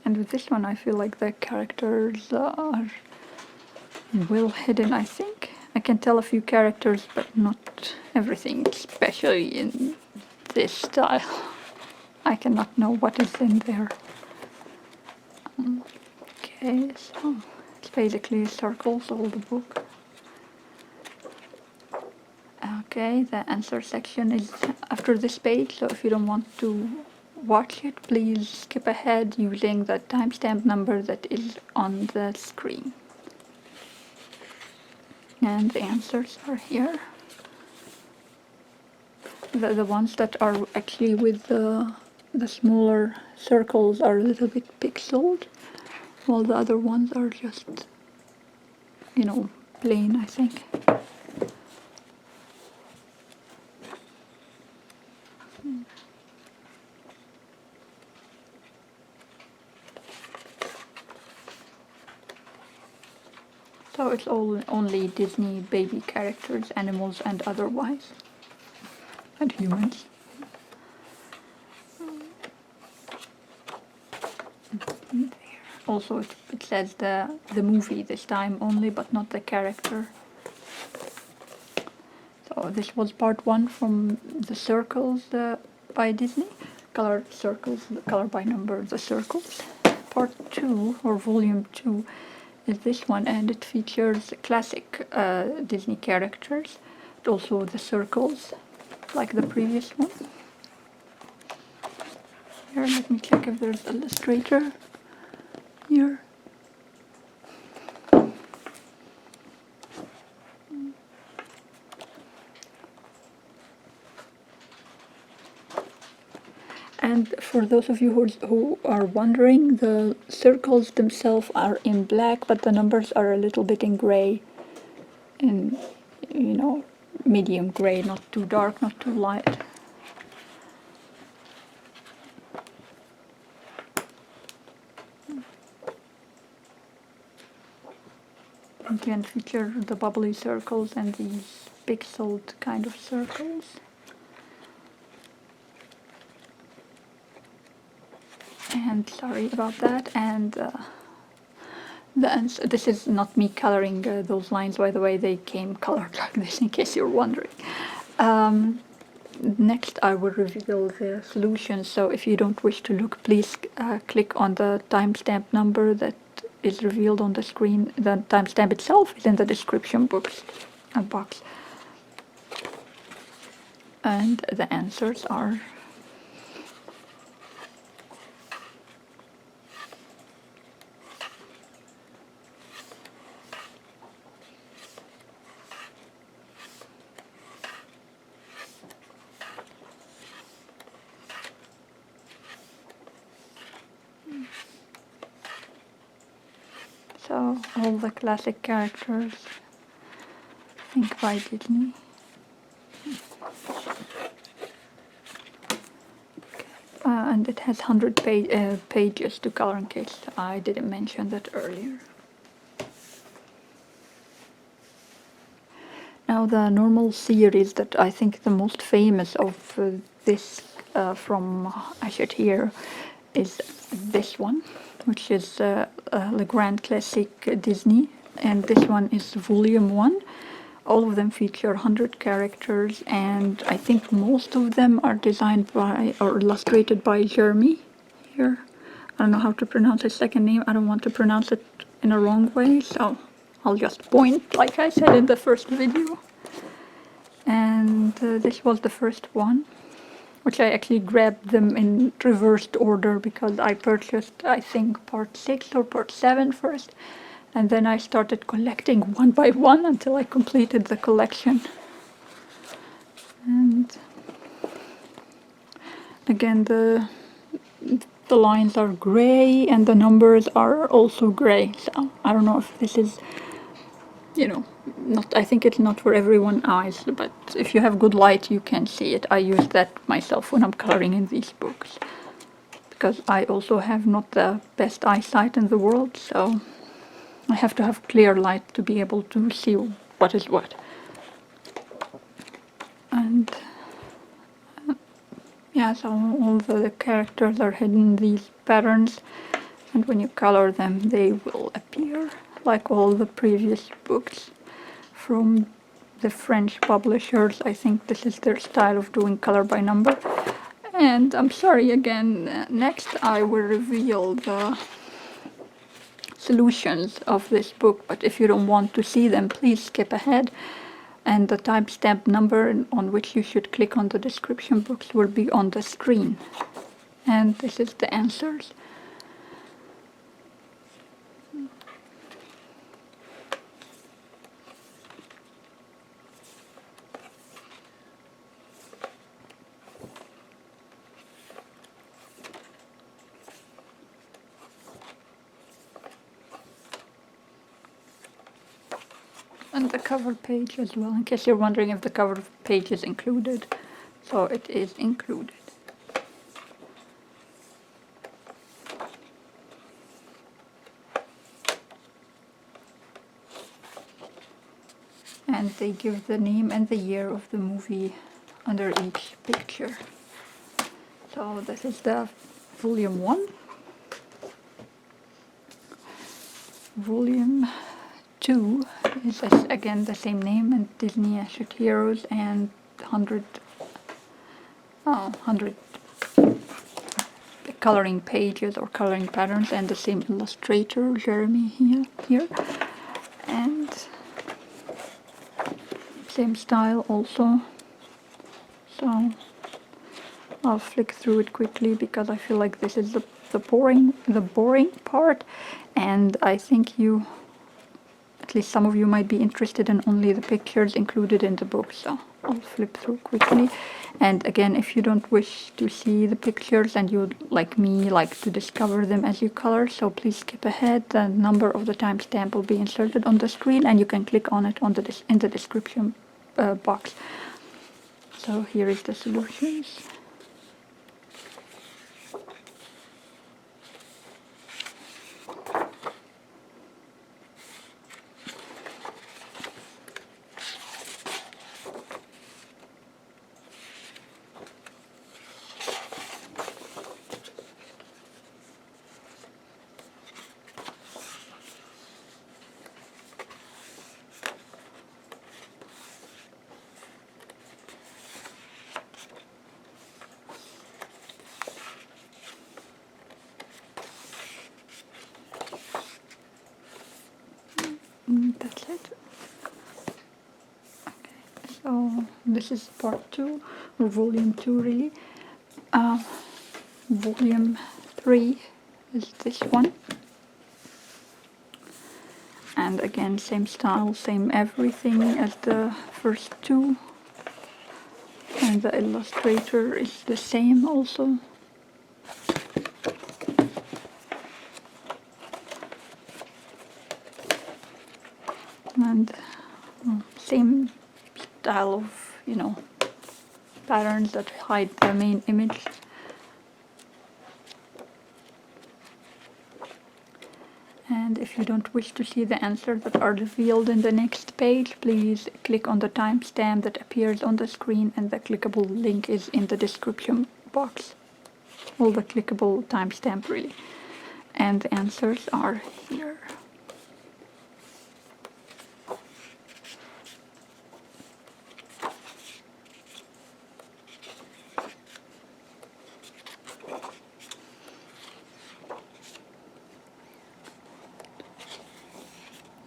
And with this one I feel like the characters are well hidden, I think. I can tell a few characters but not everything, especially in this style. I cannot know what is in there. Okay, so it's basically circles, all the book. Okay, the answer section is after this page, so if you don't want to watch it, please skip ahead using the timestamp number that is on the screen. And the answers are here. The ones that are actually with the smaller circles are a little bit pixeled, while the other ones are just, you know, plain, I think. So it's all only Disney baby characters, animals and otherwise, and humans. Also it says the movie this time only, but not the character. So this was part 1 from the circles by Disney. Color circles, color by number, the circles. Part 2 or volume 2 is this one, and it features classic Disney characters, but also the circles, like the previous one. Here, let me check if there's an illustrator here. And for those of you who are wondering, the circles themselves are in black, but the numbers are a little bit in gray, in, you know, medium gray, not too dark, not too light. Again, feature the bubbly circles and these pixeled kind of circles. And sorry about that. And this is not me coloring those lines, by the way. They came colored like this, in case you're wondering. Next, I will reveal the solution. So if you don't wish to look, please click on the timestamp number that is revealed on the screen. The timestamp itself is in the description box. And the answers are so all the classic characters, I think, by Disney. And it has 100 pages to color, in case I didn't mention that earlier. Now, the normal series that I think the most famous of this from Hachette here is this one, which is the Grand Classic Disney, and this one is Volume 1. All of them feature 100 characters, and I think most of them are designed by or illustrated by Jeremy here. I don't know how to pronounce his second name. I don't want to pronounce it in a wrong way, so I'll just point like I said in the first video. And this was the first one, which I actually grabbed them in reversed order because I purchased, I think, part 6 or part 7 first. And then I started collecting one by one until I completed the collection. And again, the lines are gray and the numbers are also gray. So I don't know if this is, you know, not. I think it's not for everyone's eyes, but if you have good light, you can see it. I use that myself when I'm coloring in these books, because I also have not the best eyesight in the world, so I have to have clear light to be able to see what is what. And yeah, so all the characters are hidden in these patterns, and when you color them, they will appear like all the previous books from the French publishers. I think this is their style of doing color by number. And I'm sorry again, next I will reveal the solutions of this book, but if you don't want to see them, please skip ahead, and the timestamp number on which you should click on the description box will be on the screen. And this is the answers. And the cover page as well, in case you're wondering if the cover page is included. So it is included. And they give the name and the year of the movie under each picture. So this is the Volume 1. Volume 2 is again the same name, and Disney Hachette Heroes, and 100 coloring pages or coloring patterns, and the same illustrator, Jeremy here. And same style also. So I'll flick through it quickly because I feel like this is the boring part, and I think at least some of you might be interested in only the pictures included in the book. So I'll flip through quickly. And again, if you don't wish to see the pictures and you, like me, like to discover them as you color, so please skip ahead. The number of the timestamp will be inserted on the screen, and you can click on it on in the description box. So here is the solutions. That's it. Okay, so this is part 2, or volume 2 really. Volume 3 is this one. And again, same style, same everything as the first two. And the illustrator is the same also. And same style of, patterns that hide the main image. And if you don't wish to see the answers that are revealed in the next page, please click on the timestamp that appears on the screen, and the clickable link is in the description box. Well, the clickable timestamp really. And the answers are here.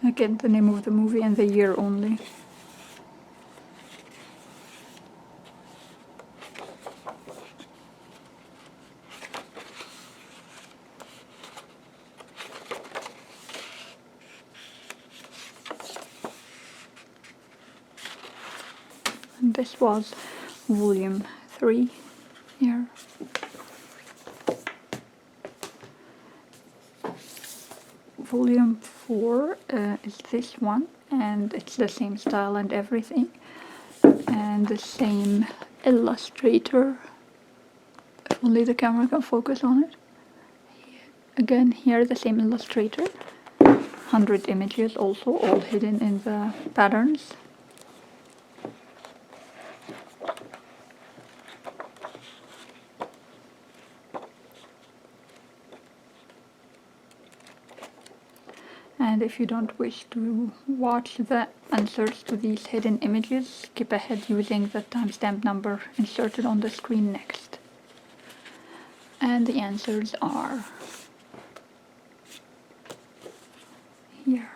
Again, the name of the movie and the year only. And this was volume 3 here. Volume 4 is this one, and it's the same style and everything, and the same illustrator. If only the camera can focus on it. Again, here the same illustrator. 100 images also, all hidden in the patterns. And if you don't wish to watch the answers to these hidden images, skip ahead using the timestamp number inserted on the screen next. And the answers are here.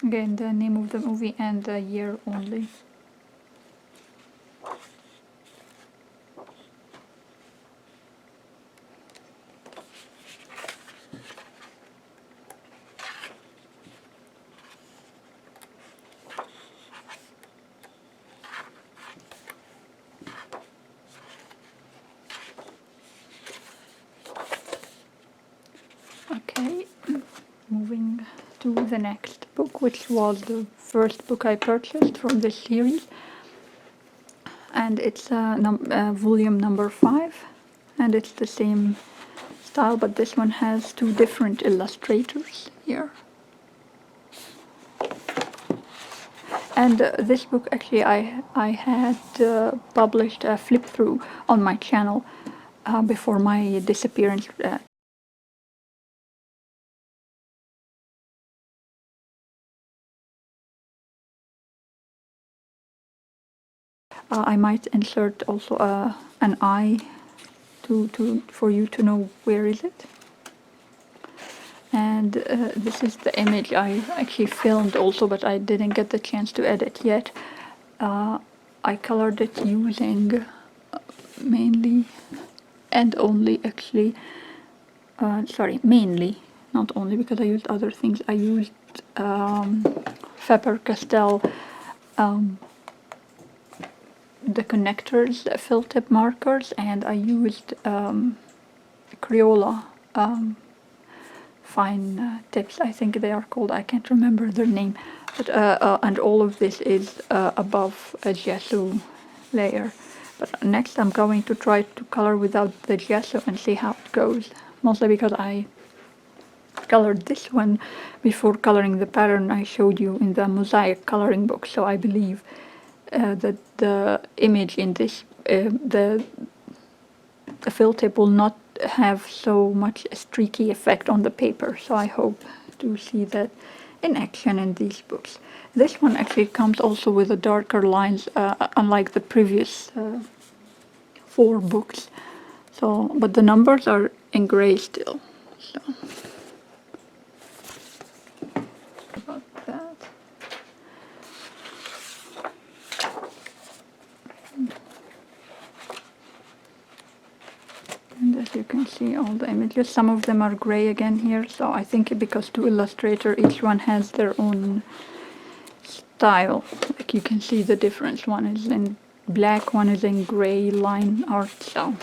Again, the name of the movie and the year only. Okay, moving to the next book, which was the first book I purchased from this series, and it's volume number 5, and it's the same style, but this one has 2 different illustrators here. And this book actually I had published a flip through on my channel before my disappearance. I might insert also an eye for you to know where is it. And this is the image I actually filmed also, but I didn't get the chance to edit yet. I colored it using mainly and only actually, sorry, mainly, not only, because I used other things. I used Faber-Castell the connectors, fill tip markers, and I used Crayola fine tips, I think they are called, I can't remember their name, but and all of this is above a gesso layer. But next I'm going to try to color without the gesso and see how it goes, mostly because I colored this one before coloring the pattern I showed you in the mosaic coloring book, so I believe that the image in this, the fill tip will not have so much streaky effect on the paper, so I hope to see that in action in these books. This one actually comes also with the darker lines, unlike the previous 4 books. So, but the numbers are in gray still. So about that. And as you can see, all the images, some of them are gray again here, so I think because to Illustrator each one has their own style. Like you can see the difference. One is in black, one is in gray line art, so.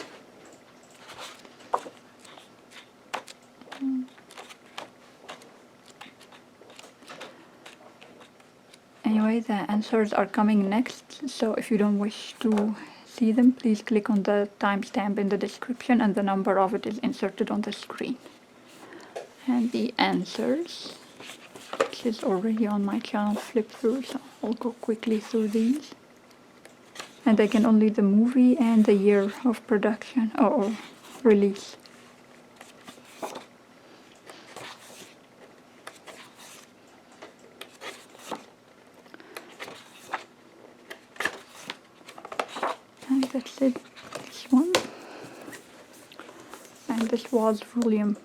Anyway, the answers are coming next, so if you don't wish to see them, please click on the timestamp in the description and the number of it is inserted on the screen. And the answers, which is already on my channel, flip through, so I'll go quickly through these. And again, only the movie and the year of production or release. And that's it, this one. And this was volume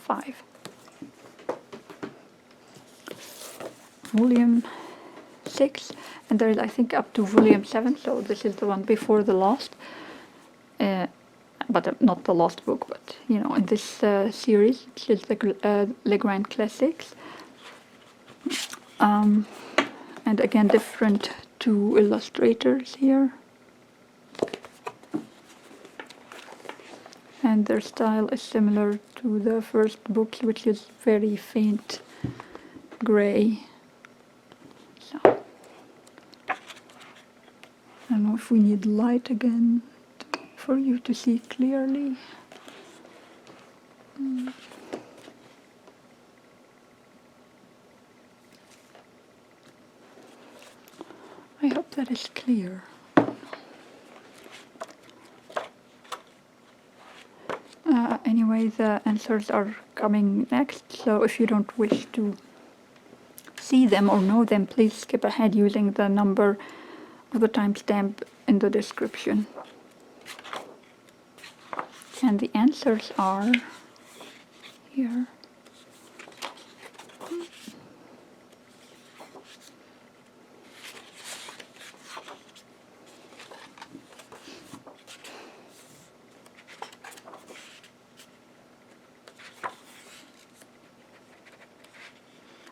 5. Volume 6, and there is, I think, up to volume 7, so this is the one before the last. But not the last book, but you know, in this series, which is the Legrand Classics. And again, different 2 illustrators here. And their style is similar to the first book, which is very faint gray. So, I don't know if we need light again for you to see clearly. I hope that is clear. Anyway, the answers are coming next, so if you don't wish to see them or know them, please skip ahead using the number of the timestamp in the description. And the answers are here.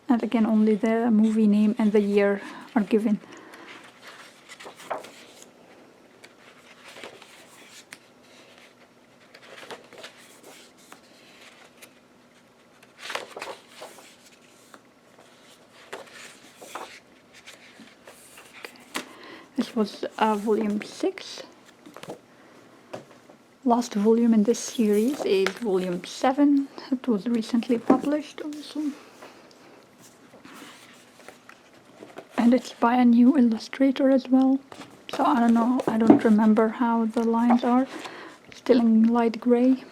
And again, only the movie name and the year are given. This was volume 6. Last volume in this series is volume 7. It was recently published also. And it's by a new illustrator as well. So I don't know, I don't remember how the lines are. Still in light gray. You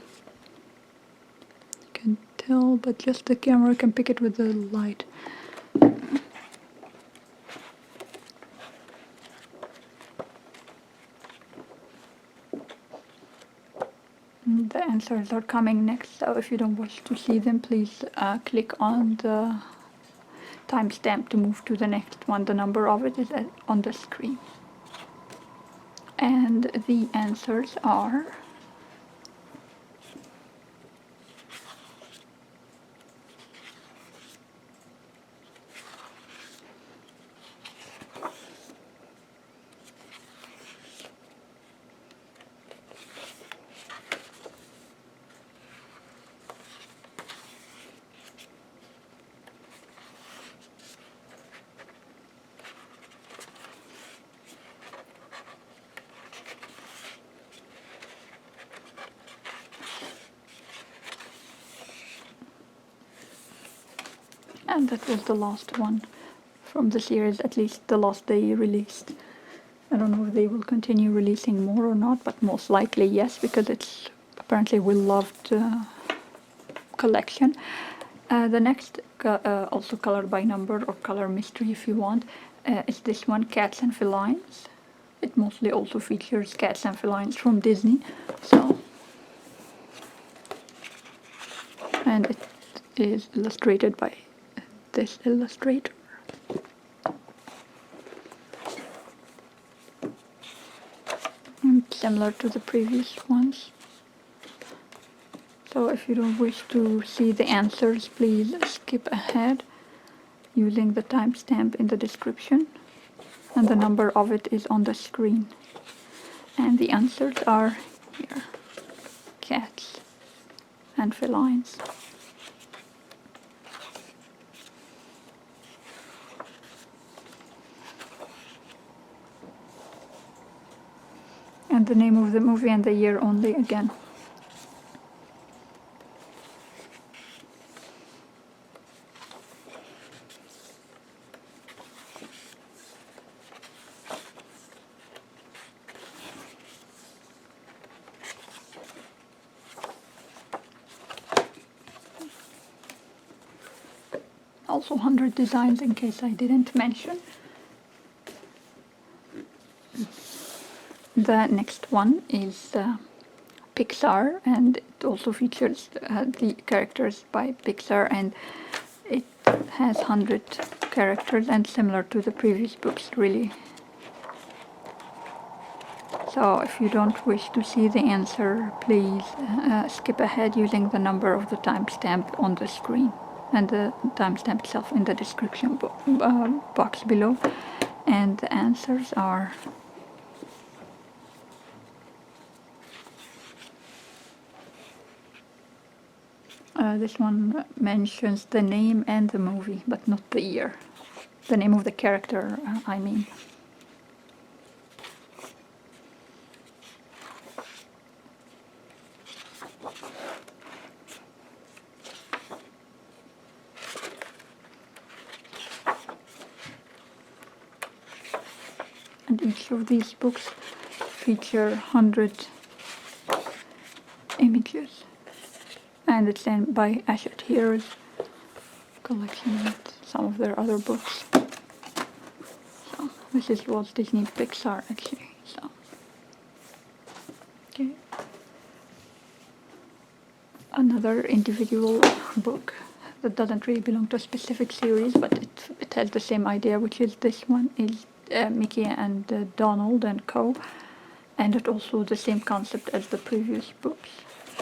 can tell, but just the camera can pick it with the light. The answers are coming next, so if you don't wish to see them, please click on the timestamp to move to the next one. The number of it is on the screen. And the answers are And that was the last one from the series, at least the last they released. I don't know if they will continue releasing more or not, but most likely yes, because it's apparently well-loved collection. The next, also colored by number or color mystery if you want, is this one, Cats and Felines. It mostly also features cats and felines from Disney. So, and it is illustrated by this illustrator. And similar to the previous ones. So if you don't wish to see the answers, please skip ahead using the timestamp in the description, and the number of it is on the screen. And the answers are here: cats and felines. And the name of the movie and the year only again. Also 100 designs in case I didn't mention. The next one is Pixar, and it also features the characters by Pixar, and it has 100 characters and similar to the previous books, really. So if you don't wish to see the answer, please skip ahead using the number of the timestamp on the screen and the timestamp itself in the description box below. And the answers are this one mentions the name and the movie, but not the year. The name of the character, I mean. And each of these books feature 100 images. And it's then by Hachette Heroes collection with some of their other books. So this is Walt Disney Pixar actually. So okay. Another individual book that doesn't really belong to a specific series, but it has the same idea, which is this one is Mickey and Donald and Co. And it also the same concept as the previous books.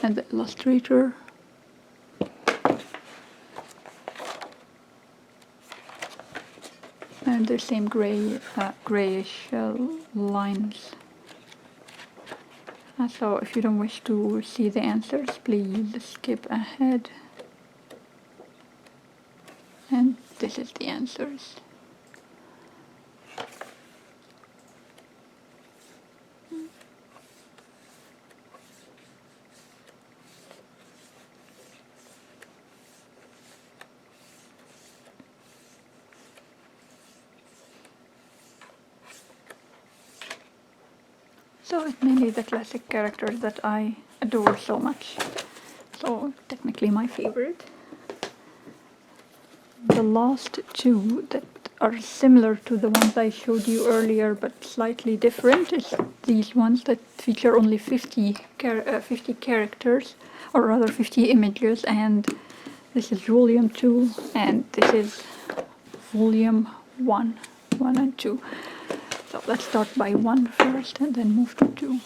And the illustrator and the same grayish lines. So if you don't wish to see the answers, please skip ahead. And this is the answers. So it's mainly the classic characters that I adore so much. So technically my favorite. The last two that are similar to the ones I showed you earlier but slightly different is these ones that feature only 50 characters, or rather 50 images, and this is volume 2 and this is volume 1 and 2. So let's start by 1 first and then move to 2.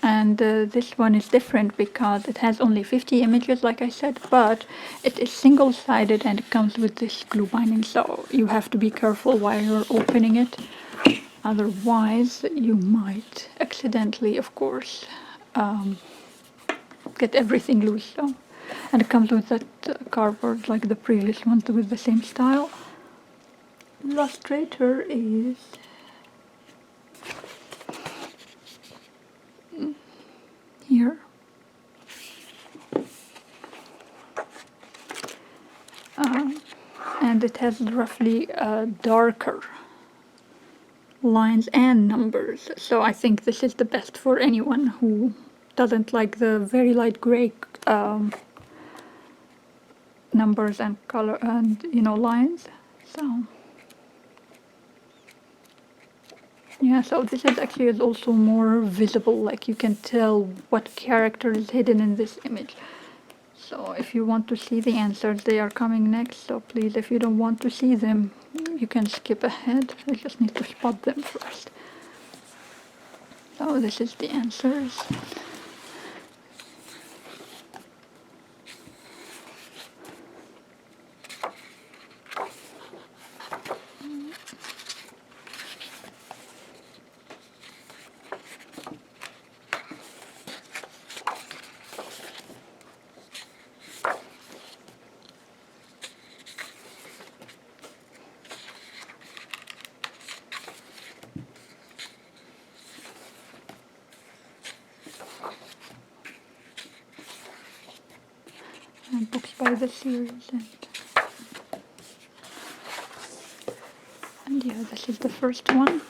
And this one is different because it has only 50 images, like I said, but it is single-sided and it comes with this glue binding, so you have to be careful while you're opening it. Otherwise, you might accidentally, of course, get everything loose. So. And it comes with that cardboard like the previous ones with the same style. Illustrator is here. and it has roughly darker lines and numbers. So I think this is the best for anyone who doesn't like the very light gray numbers and color and lines. So yeah, so this is actually also more visible, like you can tell what character is hidden in this image. So if you want to see the answers, they are coming next, so please, if you don't want to see them, you can skip ahead. I just need to spot them first. So this is the answers. And books by the series, and yeah, this is the first one.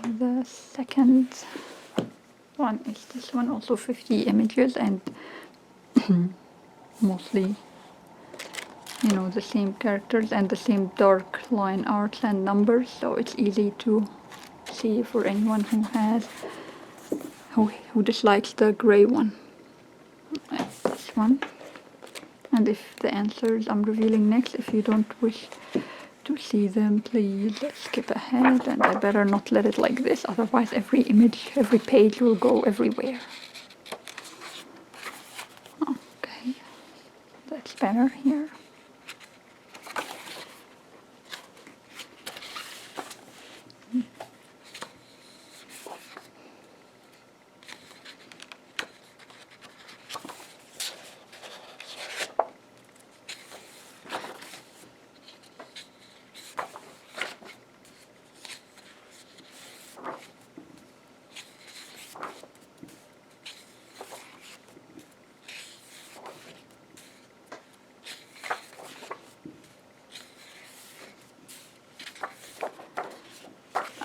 The second one is this one, also 50 images, and mostly the same characters and the same dark line arts and numbers, so it's easy to see for anyone who dislikes the gray one. This one. And if the answers I'm revealing next, if you don't wish to see them, please skip ahead, and I better not let it like this, otherwise every image, every page will go everywhere. Okay, that's better here.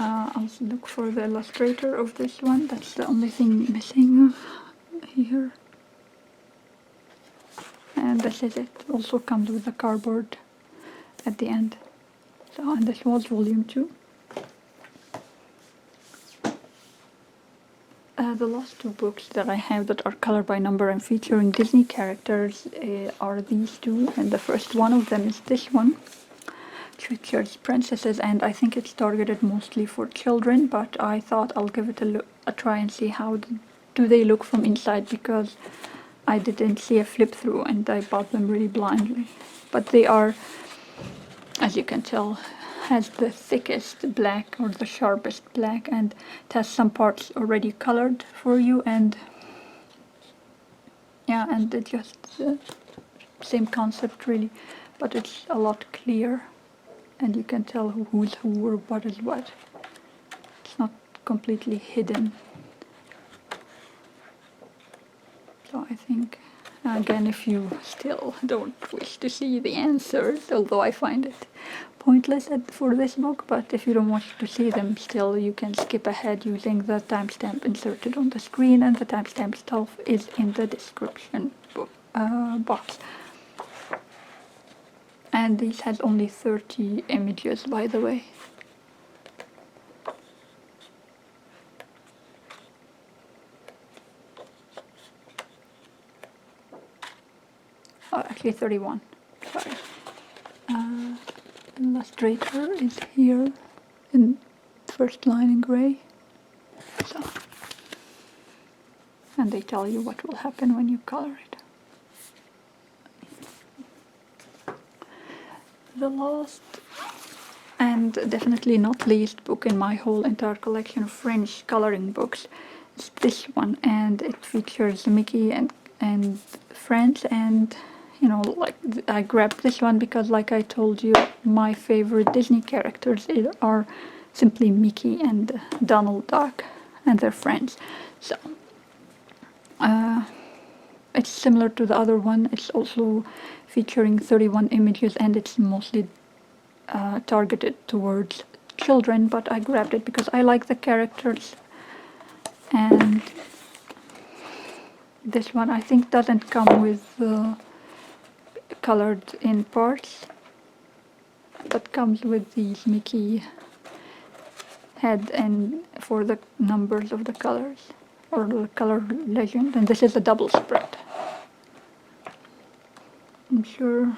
I'll look for the illustrator of this one. That's the only thing missing here. And this is it. Also comes with a cardboard at the end. So, and this was volume 2. The last two books that I have that are colored by number and featuring Disney characters are these two, and the first one of them is this one, which features princesses, and I think it's targeted mostly for children, but I thought I'll give it a try and see how do they look from inside, because I didn't see a flip through and I bought them really blindly. But they are, as you can tell, has the thickest black or the sharpest black, and it has some parts already colored for you, and yeah, and it just same concept really, but it's a lot clearer, and you can tell who's who or what is what. It's not completely hidden. So I think, again, if you still don't wish to see the answers, although I find it pointless for this book, but if you don't want to see them still, you can skip ahead using the timestamp inserted on the screen, and the timestamp stuff is in the description box. And this has only 30 images, by the way. Oh, actually 31, sorry. Illustrator is here in first line in gray. So, and they tell you what will happen when you color it. The last and definitely not least book in my whole entire collection of French coloring books is this one, and it features Mickey and friends, and like I grabbed this one because, like I told you, my favorite Disney characters are simply Mickey and Donald Duck and their friends. So it's similar to the other one. It's also featuring 31 images, and it's mostly targeted towards children, but I grabbed it because I like the characters. And this one I think doesn't come with colored in parts, but comes with these Mickey head and for the numbers of the colors, or the color legend. And this is a double spread. I'm sure.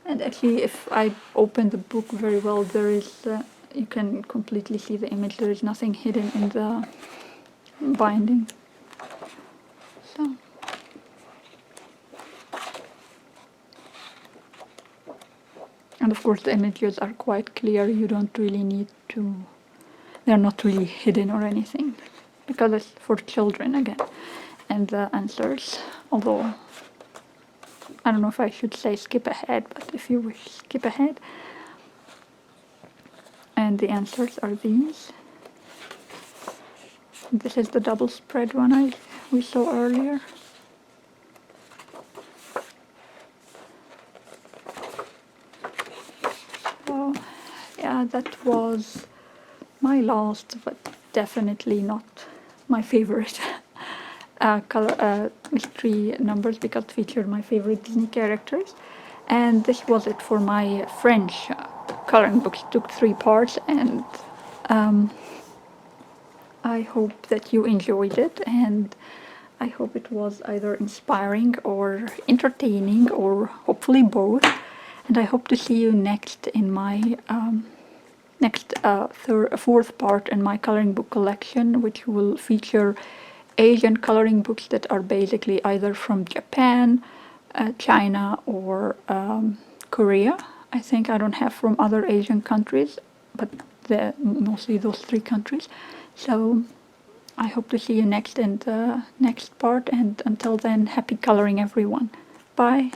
And actually, if I open the book very well, there is you can completely see the image. There is nothing hidden in the binding. So, and of course the images are quite clear. You don't really need to, they're not really hidden or anything, because it's for children again. And the answers, although I don't know if I should say skip ahead, but if you wish, skip ahead. And the answers are these. This is the double spread one we saw earlier. So yeah, that was my last, but definitely not my favorite color mystery numbers, because it featured my favorite Disney characters. And this was it for my French coloring books. It took 3 parts, and I hope that you enjoyed it, and I hope it was either inspiring or entertaining, or hopefully both. And I hope to see you next in my fourth part in my coloring book collection, which will feature Asian coloring books that are basically either from Japan, China, or Korea. I think I don't have from other Asian countries, but mostly those 3 countries. So I hope to see you next in the next part, and until then, happy coloring everyone. Bye.